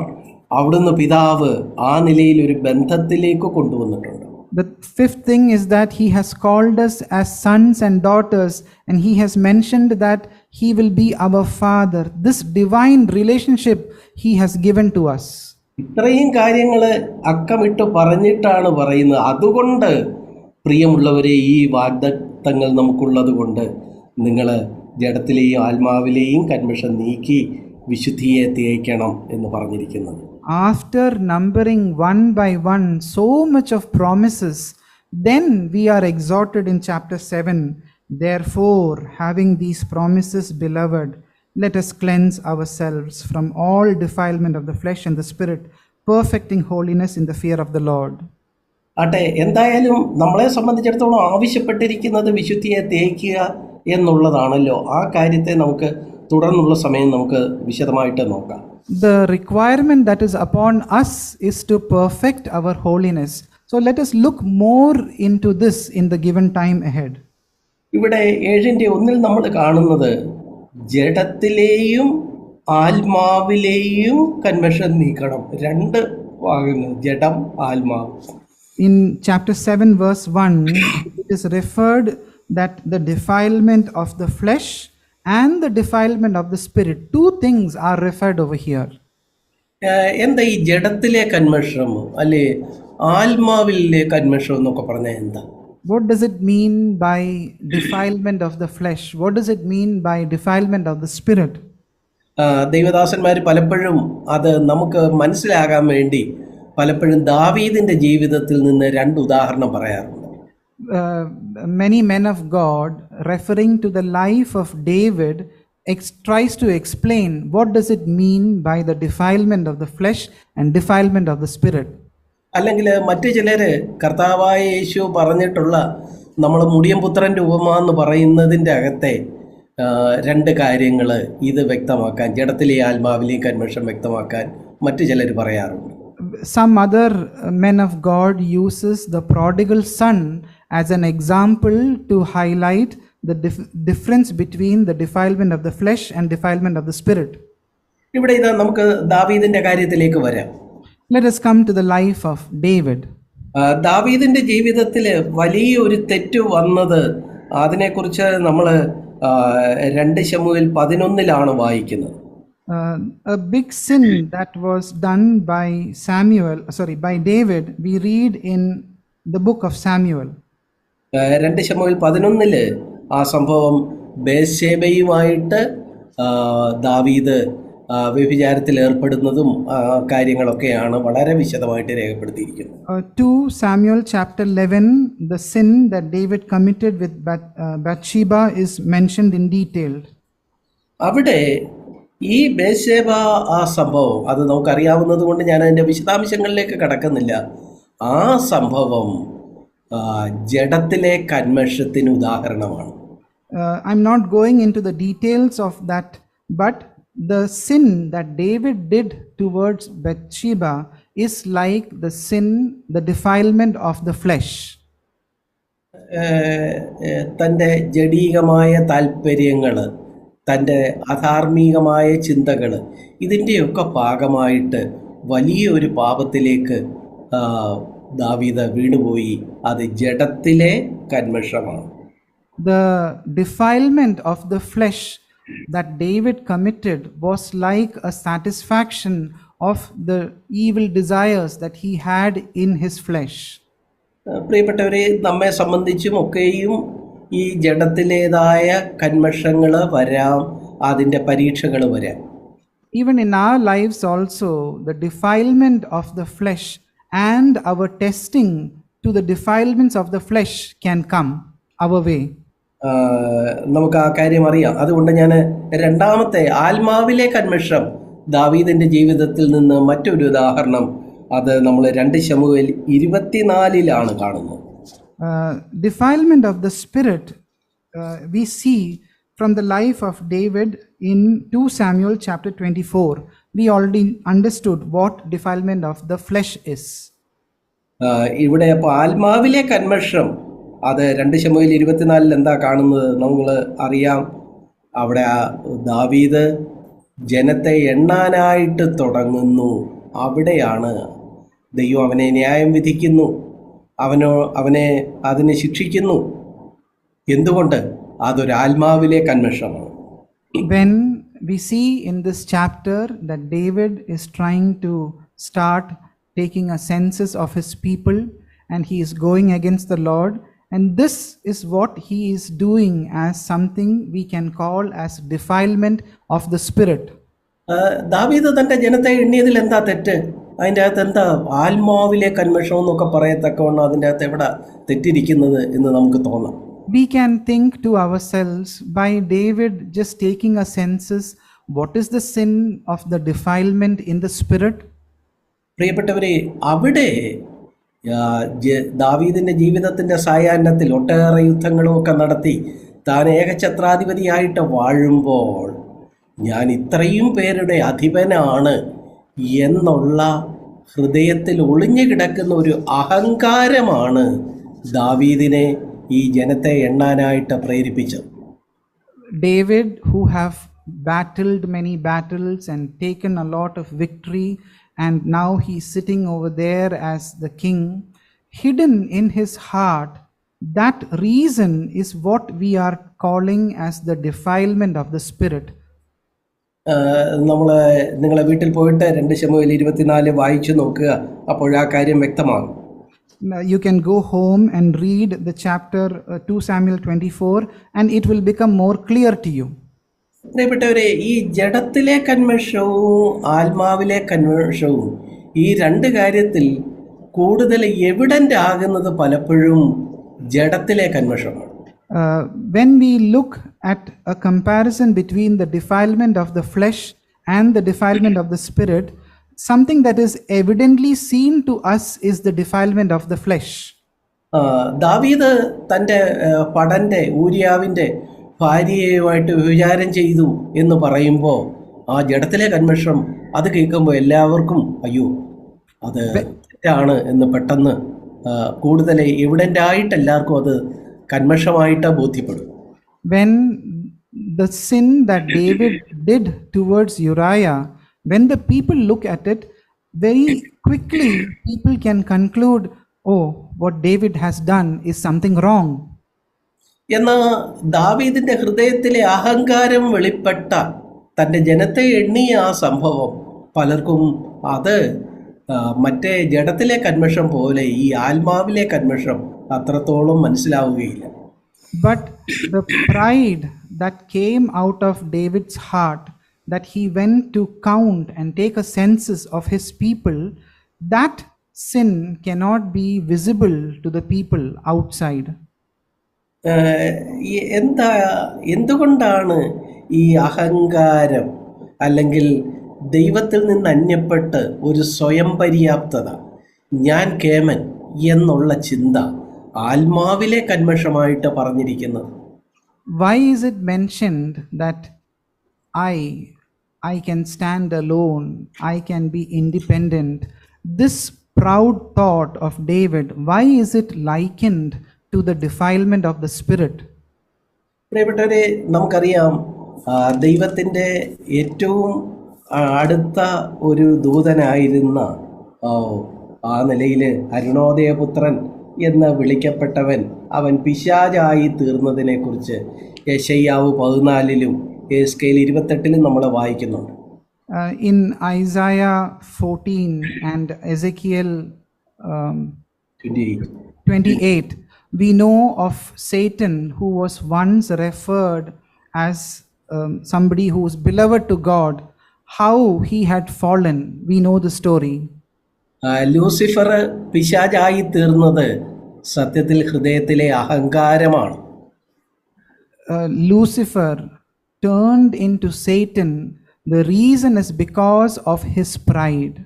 അവിടുന്ന് പിതാവ് ആ നിലയിൽ ഒരു ബന്ധത്തിലേക്ക് കൊണ്ടുവന്നിട്ടുണ്ട്. The fifth thing is that he has called us as sons and daughters, and he has mentioned that he will be our father. This divine relationship he has given to us. ഇത്രയും കാര്യങ്ങൾ അക്കമിട്ട് പറഞ്ഞിട്ടാണ് പറയുന്നത്. അതുകൊണ്ട് പ്രിയമുള്ളവരെ, ഈ വാഗ്ദത്തങ്ങൾ നമുക്കുള്ളത് കൊണ്ട് നിങ്ങൾ ജഡത്തിലെയും ആത്മാവിലെയും കന്മഷം നീക്കി വിശുദ്ധിയെ തേക്കണം എന്ന് പറഞ്ഞിരിക്കുന്നത്. After numbering one by one so much of promises, then we are exhorted in chapter 7, therefore, having these promises, beloved, let us cleanse ourselves from all defilement of the flesh and the spirit, perfecting holiness in the fear of the Lord. ആട്ടെ, എന്തായാലും നമ്മളെ സംബന്ധിച്ചിടത്തോളം ആവശ്യപ്പെട്ടിരിക്കുന്നത് വിശുദ്ധിയെ തേക്കുക എന്നുള്ളതാണല്ലോ. ആ കാര്യത്തെ നമുക്ക് തുടർന്നുള്ള സമയം നമുക്ക് വിശദമായിട്ട് നോക്കാം. The requirement that is upon us is to perfect our holiness. So let us look more into this in the given time ahead. ഇവിടെ 7:1 നമ്മൾ കാണുന്നത് ജഡത്തിലെയും ആത്മാവിലെയും കന്മഷം നീക്കണം. രണ്ട് ഭാഗങ്ങൾ, ജഡം, ആത്മാവ്. In chapter 7 verse 1, it is referred that the defilement of the flesh and the defilement of the spirit, two things are referred over here. എന്താ ഈ ജഡത്തിലെ കന്മഷം അല്ലെ ആത്മാവിലെ കന്മഷം എന്നൊക്കെ പറഞ്ഞാൽ എന്താ? What does it mean by defilement of the flesh? What does it mean by defilement of the spirit? ദൈവദാസന്മാർ പലപ്പോഴും അത് നമുക്ക് മനസ്സിലാകാൻ വേണ്ടി പലപ്പോഴും ദാവീദിന്റെ ജീവിതത്തിൽ നിന്ന് രണ്ട് ഉദാഹരണം പറയാറുണ്ട്. Many men of God, referring to the life of David, tries to explain what does it mean by the defilement of the flesh and defilement of the spirit. അല്ലെങ്കിൽ മറ്റു ചിലർ കർത്താവായ യേശു പറഞ്ഞിട്ടുള്ള നമ്മൾ മുടിയൻപുത്രൻ്റെ ഉപമ എന്ന് പറയുന്നതിൻ്റെ അകത്തെ രണ്ട് കാര്യങ്ങൾ ഇത് വ്യക്തമാക്കാൻ, ജഡത്തിലെ ആത്മാവിലെയും കന്മഷം വ്യക്തമാക്കാൻ മറ്റു ചിലർ പറയാറുണ്ട്. Some other men of God uses the prodigal son as an example to highlight the difference between the defilement of the flesh and defilement of the spirit. ഇവിടെ ഇത് നമുക്ക് ദാവീദിന്റെ കാര്യത്തിലേക്ക് വരാം. Let us come to the life of David. ദാവീദിന്റെ ജീവിതത്തിൽ വലിയ ഒരു തെറ്റ് വന്നത്, അതിനെക്കുറിച്ച് നമ്മൾ 2 ശമൂവേൽ 11 വായിക്കുന്നത്. A big sin that was done by David, we read in the book of Samuel. 2 ശമൂവേൽ 11 ആ സംഭവം ബേത്ശേബയുമായിട്ട് ദാവീദ് വ്യഭിചാരത്തിൽ ഏർപ്പെടുന്നതും കാര്യങ്ങളൊക്കെയാണ് വളരെ വിശദമായിട്ട് രേഖപ്പെടുത്തിയിരിക്കുന്നത്. 2 Samuel chapter 11, the sin that David committed with Bathsheba is mentioned in detail. അവിടെ ഈ ബേത്ശേബ ആ സംഭവം അത് നമുക്കറിയാവുന്നത് കൊണ്ട് ഞാൻ അതിൻ്റെ വിശദാംശങ്ങളിലേക്ക് കടക്കുന്നില്ല. ആ സംഭവം ജഡത്തിലെ കന്മഷത്തിന് ഉദാഹരണമാണ്. I'm not going into the details of that, but the sin that David did towards Bathsheba is like the sin, the defilement of the flesh. തൻ്റെ ജഡീകമായ താല്പര്യങ്ങൾ, തൻ്റെ അധാർമികമായ ചിന്തകൾ, ഇതിൻ്റെയൊക്കെ ഭാഗമായിട്ട് വലിയൊരു പാപത്തിലേക്ക് ദാവീദ് വീണുപോയി. അത് ജഡത്തിലെ കന്മഷമാണ്. The defilement of the flesh that David committed was like a satisfaction of the evil desires that he had in his flesh. പ്രിയപ്പെട്ടവരെ, നമ്മെ സംബന്ധിച്ചും ഒക്കെയും ഈ ജഡത്തിലേതായ കന്മഷങ്ങൾ വരാം, അതിൻ്റെ പരീക്ഷകൾ വരാം. Even in our lives also, the defilement of the flesh and our testing to the defilements of the flesh can come our way. നമുക്ക് ആ കാര്യം അറിയാം. അതുകൊണ്ട് ഞാൻ രണ്ടാമത്തെ ആത്മാവിലെ കന്മഷം ദാവീദിൻ്റെ ജീവിതത്തിൽ നിന്ന് മറ്റൊരു ഉദാഹരണം, അത് നമ്മൾ 2 ശമൂവേൽ 24 കാണുന്നത്. Defilement of the spirit we see from the life of David in 2 Samuel chapter 24. We already understood what defilement of the flesh is. ഇവിടെ അപ്പോൾ ആത്മാവിലെ കന്മഷം, അത് 2 ശമൂവേൽ 24 എന്താ കാണുന്നത് നമ്മൾ അറിയാം. അവിടെ ദാവീദ് ജനത്തെ എണ്ണാനായിട്ട് തുടങ്ങുന്നു. അവിടെയാണ് ദൈവം അവനെ ന്യായം വിധിക്കുന്നു, അവനെ അതിനെ ശിക്ഷിക്കുന്നു. എന്തുകൊണ്ട്? അതൊരു ആത്മാവിലെ കന്മഷമാണ്. When we see in this chapter that David is trying to start taking a census of his people and he is going against the Lord, and this is what he is doing as something we can call as defilement of the spirit. ദാവീദ് തൻ്റെ ജനത്തെ എണ്ണിയതിൽ എന്താ തെറ്റ്? അതിൻ്റെ അകത്ത് എന്താ ആത്മാവിലെ കന്മഷം എന്നൊക്കെ പറയത്തക്കവണ്ണം അതിൻ്റെ അകത്ത് എവിടെ തെറ്റിരിക്കുന്നത് എന്ന് നമുക്ക് തോന്നാം. We can think to ourselves, by David just taking a census, what is the sin of the defilement in the spirit? പ്രിയപ്പെട്ടവരെ, അവിടെ ദാവീദിൻ്റെ ജീവിതത്തിൻ്റെ സായാഹ്നത്തിൽ ഒട്ടേറെ യുദ്ധങ്ങളും ഒക്കെ നടത്തി താൻ ഏകഛത്രാധിപതിയായിട്ട് വാഴുമ്പോൾ ഞാൻ ഇത്രയും പേരുടെ അധിപനാണ് എന്നുള്ള ഹൃദയത്തിൽ ഒളിഞ്ഞു കിടക്കുന്ന ഒരു അഹങ്കാരമാണ് ദാവീദിനെ ഈ ജനത്തെ എണ്ണാനായിട്ട് പ്രേരിപ്പിച്ചത്. David, who have battled many battles and taken a lot of victory, and now he's sitting over there as the king, hidden in his heart, that reason is what we are calling as the defilement of the spirit. നിങ്ങളെ വീട്ടിൽ പോയിട്ട് 2 ശമൂവേൽ 24 വായിച്ചു നോക്കുക, അപ്പോൾ ആ കാര്യം വ്യക്തമാകും. You can go home and read the chapter 2 Samuel 24 and it will become more clear to you. പ്രിയപ്പെട്ടവരെ, ഈ ജഡത്തിലെ കന്മഷവും ആത്മാവിലെ കന്മഷവും ഈ 2 കാര്യത്തിൽ കൂടുതൽ എവിഡൻ്റ് ആകുന്നത് പലപ്പോഴും ജഡത്തിലെ കന്മഷമാണ്. When we look at a comparison between the defilement of the flesh and the defilement of the spirit, something that is evidently seen to us is the defilement of the flesh. ദാവീദ് തൻ്റെ പടൻ്റെ ഊരിയാവിൻ്റെ ഭാര്യയുമായിട്ട് വ്യഭിചാരം ചെയ്തു എന്ന് പറയുമ്പോൾ ആ ജഡത്തിലെ കന്മഷം അത് കേൾക്കുമ്പോൾ എല്ലാവർക്കും അയ്യോ അത് തെറ്റാണ് എന്ന് പെട്ടെന്ന് കൂടുതൽ എവിഡൻ്റ് ആയിട്ട് എല്ലാവർക്കും അത് കന്മഷമായിട്ട് ബോധ്യപ്പെടും. When the sin that David did towards Uriah, when the people look at it, very quickly people can conclude, oh, what David has done is something wrong. എന്നാൽ ദാവീദിൻ്റെ ഹൃദയത്തിലെ അഹങ്കാരം വെളിപ്പെട്ട തൻ്റെ ജനത്തെ എണ്ണിയ ആ സംഭവം പലർക്കും അത് മറ്റേ ജഡത്തിലെ കന്മഷം പോലെ ഈ ആത്മാവിലെ കന്മഷം അത്രത്തോളം മനസ്സിലാവുകയില്ല. But the pride that came out of David's heart, that he went to count and take a census of his people, that sin cannot be visible to the people outside. എന്തുകൊണ്ടാണ് ഈ അഹങ്കാരം അല്ലെങ്കിൽ ദൈവത്തിൽ നിന്ന് അന്യപ്പെട്ട് ഒരു സ്വയം പര്യാപ്തത, ഞാൻ കേമൻ എന്നുള്ള ചിന്ത ആത്മാവിലെ കന്മഷമായിട്ട് പറഞ്ഞിരിക്കുന്നത്? Why is it mentioned that I can stand alone, I can be independent? This proud thought of David, why is it likened to the defilement of the spirit? പ്രിയപ്പെട്ടവരെ, നമുക്കറിയാം ദൈവത്തിൻ്റെ ഏറ്റവും അടുത്ത ഒരു ദൂതനായിരുന്ന ആ, ആ നിലയിൽ അരുണോദയപുത്രൻ എന്ന് വിളിക്കപ്പെട്ടവൻ അവൻ പിശാചായി തീർന്നതിനെക്കുറിച്ച് യെശയ്യാവ് 14-ലും എസ്കേൽ 28-ലും നമ്മൾ വായിക്കുന്നുണ്ട്. In Isaiah 14 and Ezekiel 28. 28, we know of Satan, who was once referred as somebody who was beloved to God, how he had fallen. We know the story. Lucifer പിശാചായി തീർന്നത് സത്യത്തിൽ ഹൃദയത്തിലെ അഹങ്കാരമാണ്. Lucifer turned into Satan. The reason is because of his pride.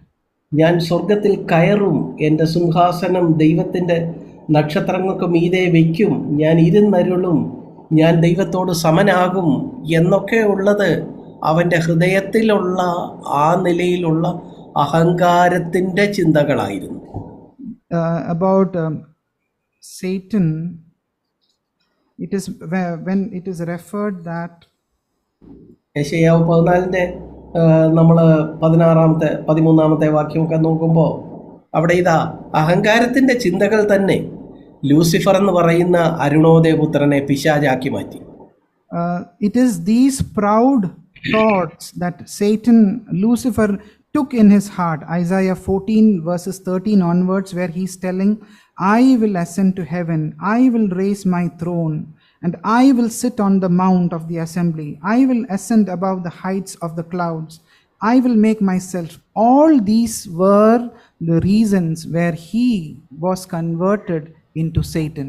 ഞാൻ സ്വർഗത്തിൽ കയറും, എൻ്റെ സിംഹാസനം ദൈവത്തിൻ്റെ നക്ഷത്രങ്ങൾക്ക് മീതെ വയ്ക്കും, ഞാൻ ഇരുന്നരുളും, ഞാൻ ദൈവത്തോട് സമനാകും എന്നൊക്കെ ഉള്ളത് അവൻ്റെ ഹൃദയത്തിലുള്ള ആ നിലയിലുള്ള അഹങ്കാരത്തിൻ്റെ ചിന്തകളായിരുന്നു. About Satan, it is when it is referred that യെശയ്യാവ് 14-ന്റെ നമ്മൾ 16-ാമത്തെ 13-ാമത്തെ വാക്യമൊക്കെ നോക്കുമ്പോൾ അവിടെ ഇതാ അഹങ്കാരത്തിൻ്റെ ചിന്തകൾ തന്നെ ലൂസിഫർ എന്ന് പറയുന്ന അരുണോദയപുത്രനെ പിശാചാക്കി മാറ്റി. It is these proud thoughts that Satan, Lucifer, took in his heart. Isaiah 14 verses 13 onwards, where he's telling, I will ascend to heaven, I will raise my throne, and I will sit on the mount of the assembly. I will ascend above the heights of the clouds. I will make myself. All these were the reasons where he was converted into Satan.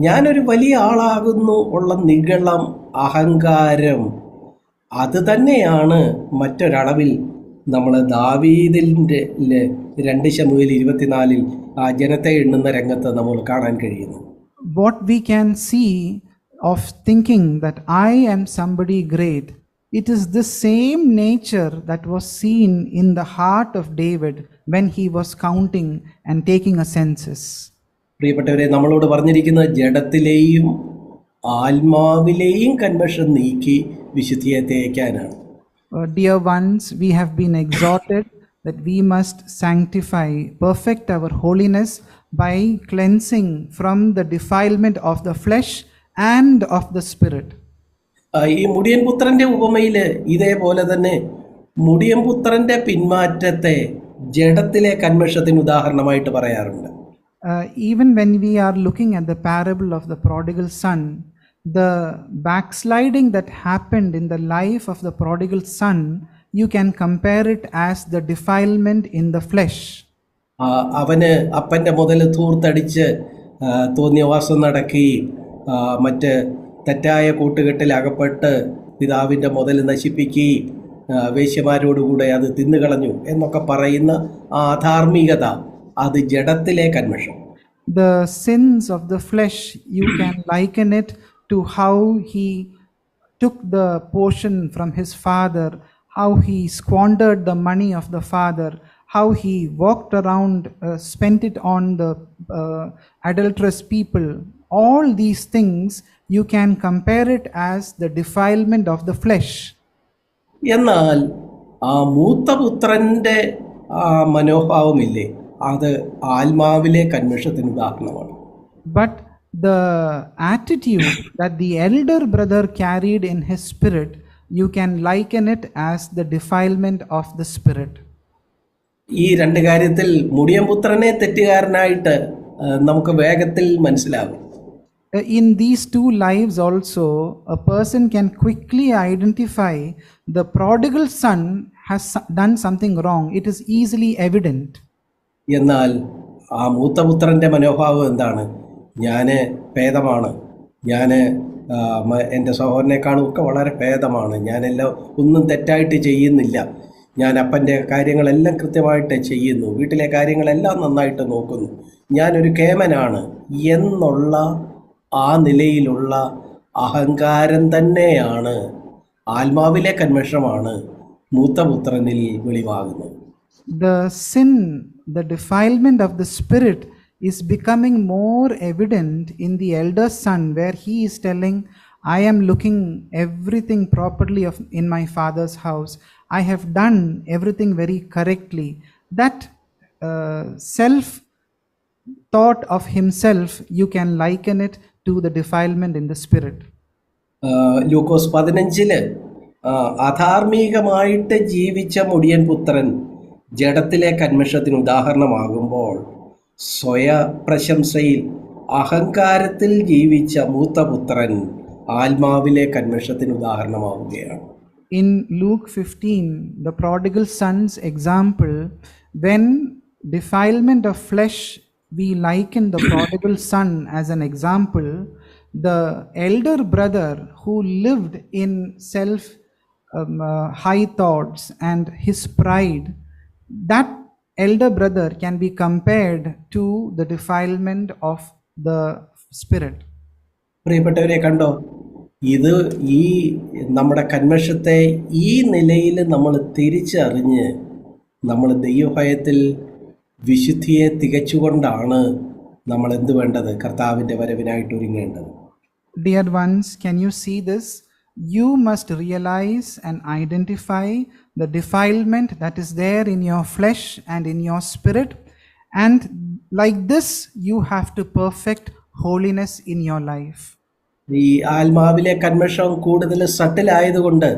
ഞാനൊരു വലിയ ആളാകുന്നു ഉള്ള നിഗളം, അഹങ്കാരം, അത് തന്നെയാണ് മറ്റൊരളവിൽ നമ്മൾ ദാവീദിൻ്റെ 2 ശമൂവേൽ 24-ൽ ആ ജനത്തെ എണ്ണുന്ന രംഗത്ത് നമ്മൾ കാണാൻ കഴിയുന്നു. What we can see of thinking that I am somebody great, it is the same nature that was seen in the heart of David when he was counting and taking a census. പ്രിയപ്പെട്ടവരെ, നമ്മളോട് പറഞ്ഞിരിക്കുന്ന ജഡത്തിലെയും ആത്മാവിലെയും conversion നീക്കി വിശുദ്ധിയെ തേക്കാനാണ്. Dear ones, we have been exhorted that we must sanctify, perfect our holiness by cleansing from the defilement of the flesh and of the spirit. ഈ മുടിയൻ പുത്രൻ്റെ ഉപമയിൽ ഇതേപോലെ തന്നെ മുടിയൻ പുത്രൻ്റെ പിന്മാറ്റത്തെ ജഡത്തിലെ കന്മഷത്തിന് ഉദാഹരണമായിട്ട് പറയാറുണ്ട്. Even when we are looking at the parable of the prodigal son, the backsliding that happened in the life of the prodigal son, you can compare it as the defilement in the flesh. അവന് അപ്പൻ്റെ മുതൽ ധൂർത്തടിച്ച് തോന്നിയവാസം നടക്കുകയും മറ്റ് തെറ്റായ കൂട്ടുകെട്ടിൽ അകപ്പെട്ട് പിതാവിൻ്റെ മുതൽ നശിപ്പിക്കുകയും വേശ്യമാരോടുകൂടെ അത് തിന്നുകളഞ്ഞു എന്നൊക്കെ പറയുന്ന ആ അധാർമികത, അത് ജഡത്തിലെ കന്മഷം. The sins of the flesh, you can liken it to how he took the portion from his father, how he squandered the money of the father, how he walked around, spent it on the adulterous people. All these things you can compare it as the defilement of the flesh. എന്നാൽ ആ മൂത്തപുത്രൻ്റെ ആ മനോഭാവമില്ലേ, അത് ആത്മാവിലെ കന്മഷത്തിന് ഉദാഹരണമാണ്. But the attitude that the elder brother carried in his spirit, you can liken it as the defilement of the spirit. ഈ രണ്ട് കാര്യത്തിൽ മുടിയൻ പുത്രനെ തെറ്റുകാരനായിട്ട് നമുക്ക് വേഗത്തിൽ മനസ്സിലാകും. In these two lives also, a person can quickly identify the prodigal son has done something wrong. It is easily evident. എന്നാൽ ആ മൂത്തപുത്രൻ്റെ മനോഭാവം എന്താണ്? ഞാൻ ഭേദമാണ്, ഞാൻ എൻ്റെ സഹോദരനേക്കാളും ഒക്കെ വളരെ ഭേദമാണ്, ഞാനെല്ലാം ഒന്നും തെറ്റായിട്ട് ചെയ്യുന്നില്ല, ഞാൻ അപ്പൻ്റെ കാര്യങ്ങളെല്ലാം കൃത്യമായിട്ട് ചെയ്യുന്നു, വീട്ടിലെ കാര്യങ്ങളെല്ലാം നന്നായിട്ട് നോക്കുന്നു, ഞാനൊരു കേമനാണ് എന്നുള്ള ആ നിലയിലുള്ള അഹങ്കാരം തന്നെയാണ്, ആത്മാവിലെ കന്മഷമാണ് മൂത്തപുത്രനിൽ വെളിവാകുന്നത്. The sin, the defilement of the spirit is becoming more evident in the elder son, where he is telling, I am looking everything properly in my father's house. I have done everything very correctly. That self thought of himself, you can liken it to the defilement in the spirit. ലൂക്കോസ് 15 അധാർമികമായിട്ട് ജീവിച്ച മുടിയൻ പുത്രൻ ജഡത്തിലെ കന്മഷത്തിന് ഉദാഹരണമാകുമ്പോൾ, സ്വയപ്രശംസയിൽ അഹങ്കാരത്തിൽ ജീവിച്ച മൂത്തപുത്രൻ ആത്മാവിലെ കന്മഷത്തിന് ഉദാഹരണമാവുകയാണ്. In Luke 15, the prodigal son's example, when defilement of flesh, we liken the prodigal son as an example. The elder brother who lived in self high thoughts and his pride, that elder brother can be compared to the defilement of the spirit. പ്രിയപ്പെട്ടവരെ, കണ്ടോ, ഇത് ഈ നമ്മുടെ കന്മഷത്തെ ഈ നിലയിൽ നമ്മൾ തിരിച്ചറിഞ്ഞ് നമ്മൾ ദൈവഭയത്തിൽ വിശുദ്ധിയെ തികച്ചുകൊണ്ടാണ് നമ്മൾ എന്ത് വേണ്ടത്? കർത്താവിൻ്റെ വരവിനായിട്ട് ഒരുങ്ങേണ്ടത്. Dear ones, can you see this? You must realize and identify the defilement that is there in your flesh and in your spirit, and like this you have to perfect holiness in your life. ഈ ആത്മാവിലെ കന്മഷം കൂടുതൽ സട്ടിലായതുകൊണ്ട്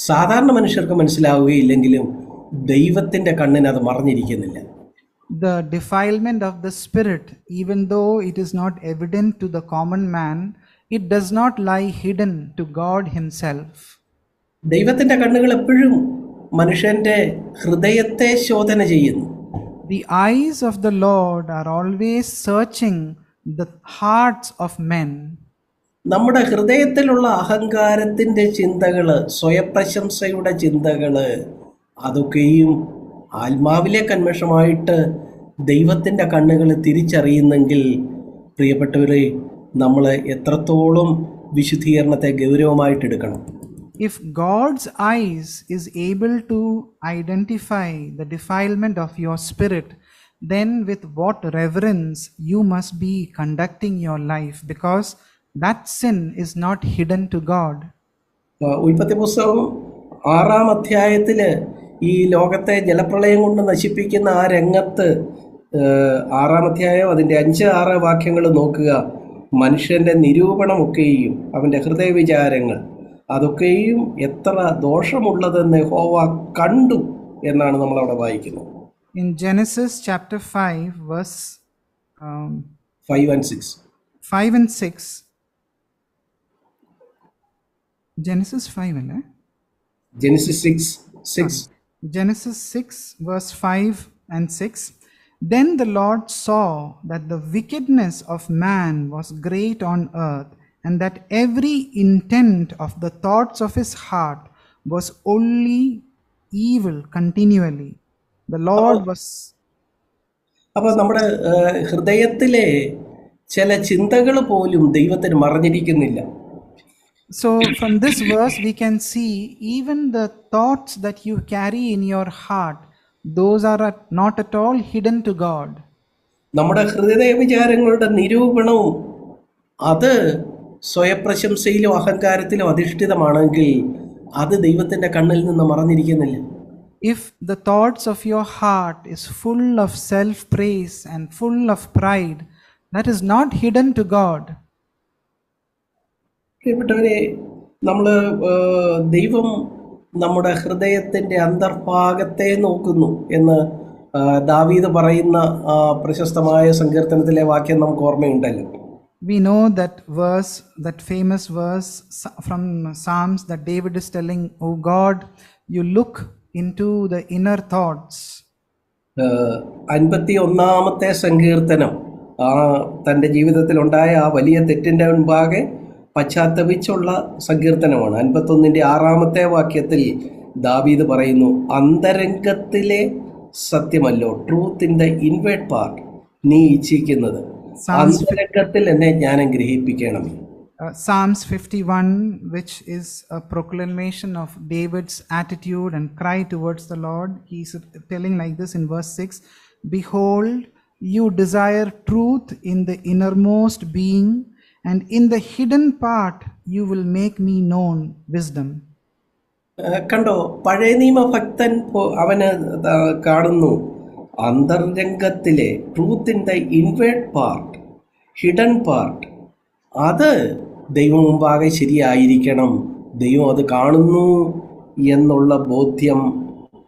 സാധാരണ മനുഷ്യർക്ക് മനസ്സിലാവുകയില്ലെങ്കിലും ദൈവത്തിൻ്റെ കണ്ണിന് അത് മറഞ്ഞിരിക്കുന്നില്ല. The defilement of the spirit, even though it is not evident to the common man, it does not lie hidden to God himself. ദൈവത്തിൻ്റെ കണ്ണുകൾ എപ്പോഴും മനുഷ്യൻ്റെ ഹൃദയത്തെ ശോധന ചെയ്യുന്നു. The eyes of the Lord are always searching the hearts of men. നമ്മുടെ ഹൃദയത്തിലുള്ള അഹങ്കാരത്തിൻ്റെ ചിന്തകൾ, സ്വയപ്രശംസയുടെ ചിന്തകൾ, അതൊക്കെയും ആത്മാവിലെ കന്മഷമായിട്ട് ദൈവത്തിൻ്റെ കണ്ണുകൾ തിരിച്ചറിയുന്നെങ്കിൽ, പ്രിയപ്പെട്ടവരെ, നമ്മൾ എത്രത്തോളം വിശുദ്ധീകരണത്തെ ഗൗരവമായിട്ടെടുക്കണം. If God's eyes is able to identify the defilement of your spirit, then with what reverence you must be conducting your life, because that sin is not hidden to God. ഉൽപ്പത്തി പുസ്തകം 6-ാം അധ്യായത്തിൽ ഈ ലോകത്തെ ജലപ്രളയം കൊണ്ട് നശിപ്പിക്കുന്ന ആ രംഗത്ത് 6-ാം അധ്യായം അതിൻ്റെ 5-6 വാക്യങ്ങൾ നോക്കുക. മനുഷ്യൻ്റെ നിരൂപണമൊക്കെയും അവൻ്റെ ഹൃദയവിചാരങ്ങൾ അതൊക്കെയും എത്ര ദോഷമുള്ളതെന്ന് യഹോവ കണ്ടു എന്നാണ് നമ്മളവിടെ വായിക്കുന്നത്. In Genesis chapter 5 verse 5 and 6. 5 and 6. Genesis 5 അല്ലേ? Genesis 6. Genesis 6 verse 5 and 6. Then the Lord saw that the wickedness of man was great on earth, and that every intent of the thoughts of his heart was only evil continually. The Lord was... അപ്പോൾ നമ്മുടെ ഹൃദയത്തിലെ ചില ചിന്തകൾ പോലും ദൈവത്തിന് മറഞ്ഞിരിക്കുന്നില്ല. So from this verse we can see even the thoughts that you carry in your heart, those are not at all hidden to God. നമ്മുടെ ഹൃദയ വിചാരങ്ങളുടെ നിരൂപണവും അത് സ്വയപ്രശംസയിലും അഹങ്കാരത്തിലും അധിഷ്ഠിതമാണെങ്കിൽ അത് ദൈവത്തിൻ്റെ കണ്ണിൽ നിന്ന് മറഞ്ഞിരിക്കുന്നില്ല. If the thoughts of your heart is full of self-praise and full of pride, that is not hidden to God. പ്രിയപ്പെട്ടവരെ, നമ്മൾ ദൈവം നമ്മുടെ ഹൃദയത്തിൻ്റെ അന്തർഭാഗത്തെ നോക്കുന്നു എന്ന് ദാവീദ് പറയുന്ന പ്രശസ്തമായ സങ്കീർത്തനത്തിലെ വാക്യം നമുക്ക് ഓർമ്മയുണ്ടല്ലോ. We know that verse, that famous verse from Psalms that David is telling, "O God, you look into the inner thoughts." 51-ാമത്തെ സങ്കീർത്തനം തൻ്റെ ജീവിതത്തിലുണ്ടായ ആ വലിയ തെറ്റിൻ്റെ മുൻപാകെ പശ്ചാത്തപിച്ചുള്ള സങ്കീർത്തനമാണ്. 51-ന്റെ 6-ാമത്തെ വാക്യത്തിൽ ദാവീദ് പറയുന്നു, അന്തരംഗത്തിലെ സത്യമല്ലോ, truth in the inward part, നീ ഇച്ഛിക്കുന്നത് അന്തരംഗത്തിൽ എന്നെ ജ്ഞാനം ഗ്രഹിപ്പിക്കണമേ. Psalms 51, which is a proclamation of David's attitude and cry towards the Lord. He's telling like this in verse 6, "Behold, you desire truth in the innermost being, and in the hidden part you will make me known wisdom." കണ്ടോ, പഴയ നിയമ ഭക്തൻ അവന് കാണുന്നു അന്തർരംഗത്തിലെ truth in the inward part, hidden part, അത് ദൈവം മുമ്പാകെ ശരിയായിരിക്കണം, ദൈവം അത് കാണുന്നു എന്നുള്ള ബോധ്യം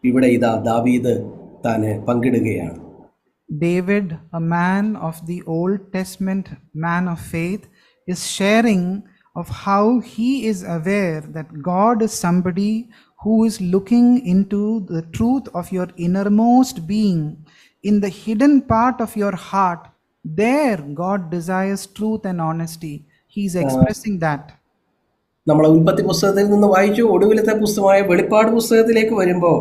ഇവിടെ ഇതാ ദാവീദ് താനെ പങ്കിടുകയാണ്. David, a man of the Old Testament, man of faith, is sharing of how he is aware that God is somebody who is looking into the truth of your innermost being, in the hidden part of your heart. There God desires truth and honesty. He is expressing that. നമ്മൾ ഉൽപ്പത്തി പുസ്തകത്തിൽ നിന്ന് വായിച്ചു. ഒടുവിലത്തെ പുസ്തകമായ വെളിപ്പാട് പുസ്തകത്തിലേക്ക് വരുമ്പോൾ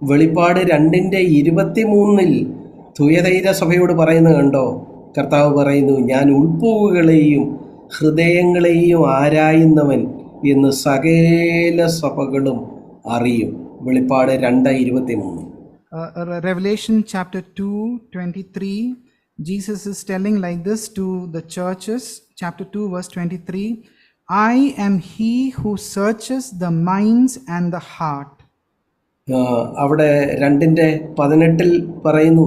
വെളിപ്പാട് 2:23 തുയതൈര സഭയോട് പറയുന്നത് കണ്ടോ, കർത്താവ് പറയുന്നു, ഞാൻ ഉൾപ്പൂവുകളെയും ഹൃദയങ്ങളെയും ആരായുന്നവൻ എന്ന് സകല സഭകളും അറിയും. വെളിപ്പാട് 2:23. Revelation chapter 2:23, Jesus is telling like this to the churches. Chapter 2 verse 23, "I am he who searches the minds and the heart." അവിടെ 2:18 പറയുന്നു,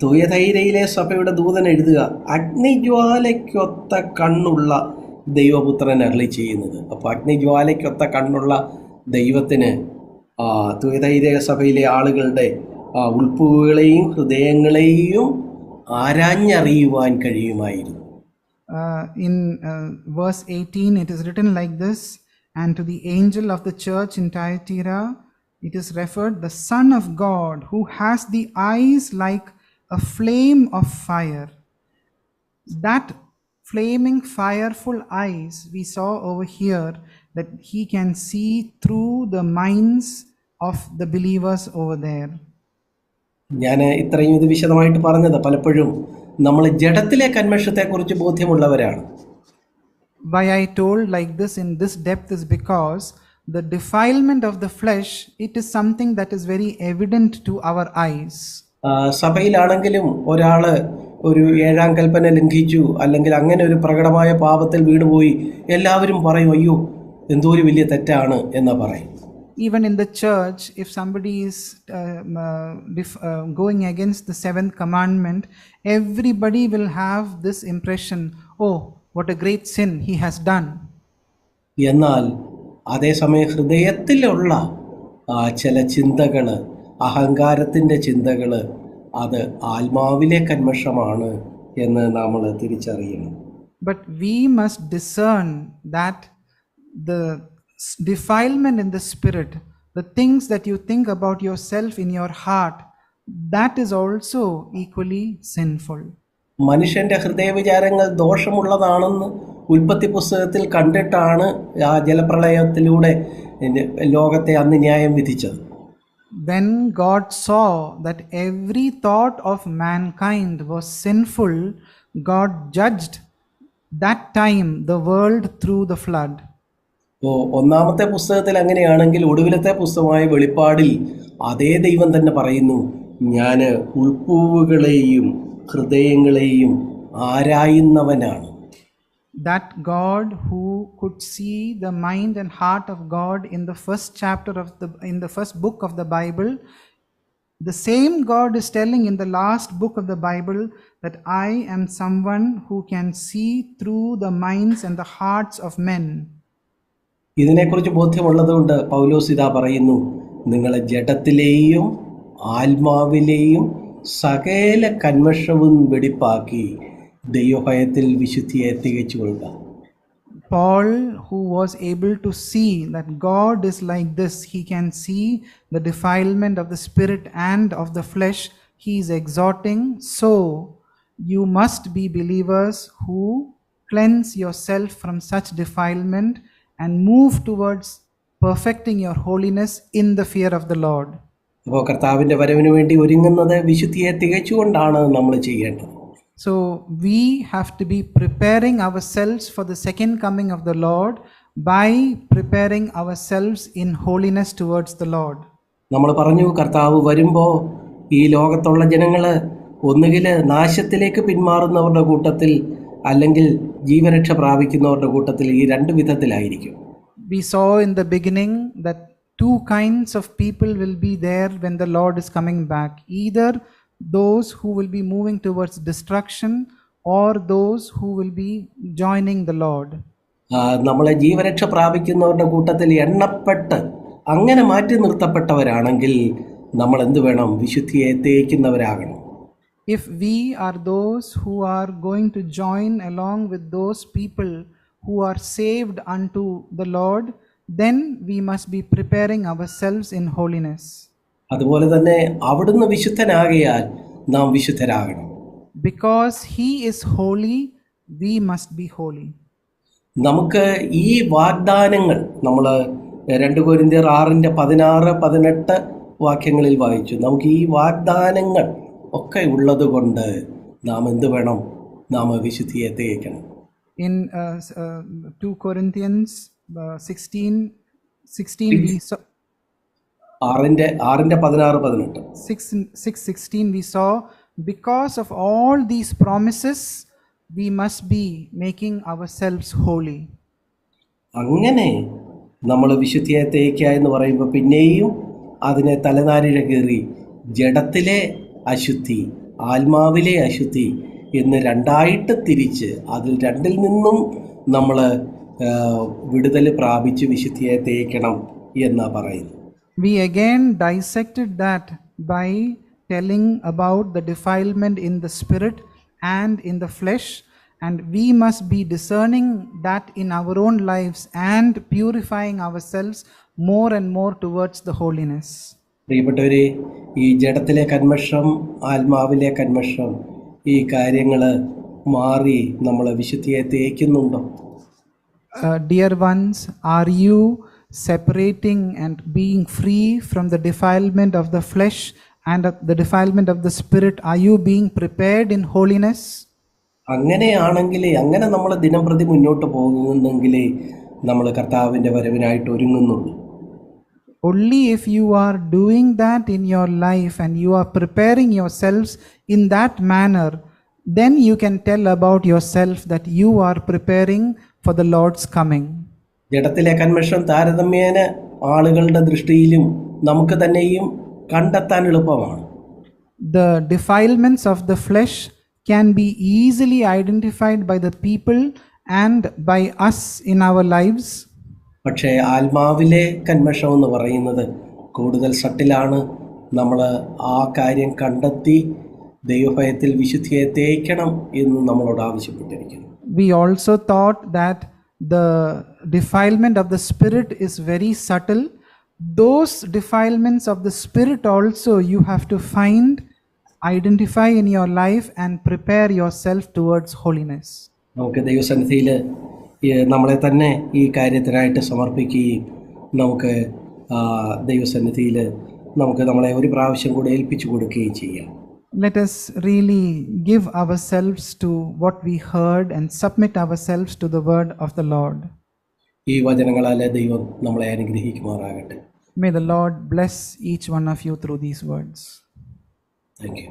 തുയതൈരയിലെ സഭയുടെ ദൂതൻ എഴുതുക, അഗ്നിജ്വാലയ്ക്കൊത്ത കണ്ണുള്ള ദൈവപുത്രൻ അരുളി ചെയ്യുന്നത്. അപ്പോൾ അഗ്നിജ്വാലയ്ക്കൊത്ത കണ്ണുള്ള ദൈവത്തിന് തുയതൈര സഭയിലെ ആളുകളുടെ ഉൾപ്പുകളെയും ഹൃദയങ്ങളെയും ആരാഞ്ഞറിയുവാൻ കഴിയുമായിരുന്നു. In verse 18 it is written like this, "And to the angel of the church in Thyatira it is referred, the Son of God, who has the eyes like a flame of fire." That flaming fireful eyes we saw over here, that he can see through the minds of the believers over there. ഞാൻ ഇത്രയും ഇത് വിശദമായിട്ട് പറഞ്ഞത് പലപ്പോഴും നമ്മൾ ജഡത്തിലെ കന്മഷത്തെക്കുറിച്ച് ബോധ്യമുള്ളവരാണ്. Why I told like this in this depth is because the defilement of the flesh, it is something that is very evident to our eyes. സഭയിലാണെങ്കിലും ഒരാൾ ഒരു 7-ാം കൽപ്പന ലംഘിച്ചു, അല്ലെങ്കിൽ അങ്ങനെ ഒരു പ്രകടമായ പാപത്തിൽ വീണുപോയി, എല്ലാവരും പറയും, അയ്യോ എന്തോ ഒരു വലിയ തെറ്റാണ് എന്ന് പറയും. Even in the church, if somebody is going against the 7th commandment, everybody will have this impression, oh, what a great sin he has done. എന്നാൽ അതേസമയം ഹൃദയത്തിലുള്ള ചില ചിന്തകൾ, അഹങ്കാരത്തിൻ്റെ ചിന്തകൾ, അത് ആത്മാവിലെ കന്മഷമാണ് എന്ന് നമ്മൾ തിരിച്ചറിയണം. But we must discern that the defilement in the spirit, the things that you think about yourself in your heart, that is also equally sinful. മനുഷ്യൻ്റെ ഹൃദയവിചാരങ്ങൾ ദോഷമുള്ളതാണെന്ന് ഉൽപ്പത്തി പുസ്തകത്തിൽ കണ്ടിട്ടാണ് ആ ജലപ്രളയത്തിലൂടെ ലോകത്തെ അന്ന് ന്യായം വിധിച്ചത്. When God saw that every thought of mankind was sinful, God judged that time the world through the flood. ഒന്നാമത്തെ പുസ്തകത്തിൽ അങ്ങനെയാണെങ്കിൽ ഒടുവിലത്തെ പുസ്തകമായ വെളിപ്പാടിൽ അതേ ദൈവം തന്നെ പറയുന്നു, ഞാൻ ഉൾപ്പൂവുകളെയും ഹൃദയങ്ങളെയും ആരായുന്നവനാണ്. That God who could see the mind and heart of God in the first chapter of in the first book of the Bible, the same God is telling in the last book of the Bible that I am someone who can see through the minds and the hearts of men. ഇതിനെക്കുറിച്ച് ബോധ്യമുള്ളതുകൊണ്ട് പൗലോസ് ഇതാ പറയുന്നു, നിങ്ങളെ ജഡത്തിലെയും ആത്മാവിലെയും സകല കന്മഷവും വെടിപ്പാക്കി ദൈവഭയത്തിൽ വിശുദ്ധിയെ തികച്ചു കൊള്ളുക. Paul, who was able to see that God is like this, he can see the defilement of the spirit and of the flesh, he is exhorting, so you must be believers who cleanse yourself from such defilement and move towards perfecting your holiness in the fear of the Lord. അപ്പോൾ കർത്താവിൻ്റെ വരവിന് വേണ്ടി ഒരുങ്ങുന്നത് വിശുദ്ധിയെ തികച്ചുകൊണ്ടാണ് നമ്മൾ ചെയ്യേണ്ടത്. So we have to be preparing ourselves for the second coming of the Lord by preparing ourselves in holiness towards the Lord. നമ്മൾ പറഞ്ഞു കർത്താവ് വരുമ്പോൾ ഈ ലോകത്തുള്ള ജനങ്ങൾ ഒന്നുകിൽ നാശത്തിലേക്ക് പിന്മാറുന്നവരുടെ കൂട്ടത്തിൽ അല്ലെങ്കിൽ ജീവരക്ഷ പ്രാപിക്കുന്നവരുടെ കൂട്ടത്തിൽ ഈ രണ്ട് വിധത്തിലായിരിക്കും. We saw in the beginning that two kinds of people will be there when the Lord is coming back. Either those who will be moving towards destruction or those who will be joining the Lord. നമ്മളെ ജീവരക്ഷ പ്രാപിക്കുന്നവരുടെ കൂട്ടത്തിൽ എണ്ണപ്പെട്ട് അങ്ങനെ മാറ്റി നിർത്തപ്പെട്ടവരാണെങ്കിൽ നമ്മൾ എന്ത് വേണം? വിശുദ്ധിയെ തേക്കുന്നവരാകണം. If we are those who are going to join along with those people who are saved unto the Lord, then we must be preparing ourselves in holiness. അതുപോലെ തന്നെ അവിടുന്ന് വിശുദ്ധനാകിയാൽ നാം വിശുദ്ധരാകണം. Because he is holy, we must be holy. നമുക്ക് ഈ വാഗ്ദാനങ്ങൾ നമ്മൾ 2 കൊരിന്ത്യർ 6:16-18 വാക്യങ്ങളിൽ വായിച്ചു. നമുക്ക് ഈ വാഗ്ദാനങ്ങൾ ഒക്കെ ഉള്ളത് കൊണ്ട് നാം എന്ത് വേണം? നാം വിശുദ്ധിയെ തേക്കണം. In 2 Corinthians 16 we saw 6:16-18 6:16 we saw, because of all these promises we must be making ourselves holy. അങ്ങനെ നമ്മൾ വിശുദ്ധിയെ തേക്കുക എന്ന് പറയുമ്പോൾ പിന്നെയും അതിനെ തലനാരിഴ കീറി ജഡത്തിലെ അശുദ്ധി ആത്മാവിലെ അശുദ്ധി എന്ന് രണ്ടായിട്ട് തിരിച്ച് അതിൽ രണ്ടിൽ നിന്നും നമ്മൾ വിടുതൽ പ്രാപിച്ച് വിശുദ്ധിയെ തേക്കണം എന്നാ പറയുന്നത്. We again dissected that by telling about the defilement in the spirit and in the flesh, and we must be discerning that in our own lives and purifying ourselves more and more towards the holiness. പ്രിയപ്പെട്ടവരെ, ഈ ജഡത്തിലെ കന്മഷം ആത്മാവിലെ കന്മഷം ഈ കാര്യങ്ങൾ മാറി നമ്മൾ വിശുദ്ധിയെ തേക്കുന്നുണ്ടോ? Dear ones, are you separating and being free from the defilement of the flesh and the defilement of the spirit? Are you being prepared in holiness? അങ്ങനെയാണെങ്കിൽ അങ്ങനെ നമ്മൾ ദിനംപ്രതി മുന്നോട്ട് പോകുന്നെങ്കിലേ നമ്മൾ കർത്താവിൻ്റെ വരവിനായിട്ട് ഒരുങ്ങുന്നുള്ളൂ. Only if you are doing that in your life and you are preparing yourselves in that manner, then you can tell about yourself that you are preparing for the Lord's coming. ജഡത്തിലെ കന്മഷം താരതമ്യേന ആളുകളുടെ ദൃഷ്ടിയിലും നമുക്ക് തന്നെയും കണ്ടെത്താൻ എളുപ്പമാണ്. The defilements of the flesh can be easily identified by the people and by us in our lives. പക്ഷേ ആത്മാവിലെ കന്മഷം എന്ന് പറയുന്നത് കൂടുതൽ സട്ടിലാണ്. നമ്മൾ ആ കാര്യം കണ്ടെത്തി ദൈവഭയത്തിൽ വിശുദ്ധിയെ തേക്കണം എന്ന് നമ്മളോട് ആവശ്യപ്പെട്ടിരിക്കുന്നു. We also thought that the defilement of the spirit is very subtle. Those defilements of the spirit also you have to find, identify in your life and prepare yourself towards holiness. നമുക്ക് ദൈവസന്നിധിയിൽ നമ്മളെ തന്നെ ഈ കാര്യത്തിനായിട്ട് സമർപ്പിക്കുകയും നമുക്ക് ദൈവസന്നിധിയിൽ നമുക്ക് നമ്മളെ ഒരു പ്രാവശ്യം കൂടെ ഏൽപ്പിച്ചു കൊടുക്കുകയും ചെയ്യാം. Let us really give ourselves to what we heard and submit ourselves to the word of the Lord. ഈ വചനങ്ങളാലെ ദൈവം നമ്മളെ അനുഗ്രഹിക്കുമാറാകട്ടെ. May the Lord bless each one of you through these words. Thank you.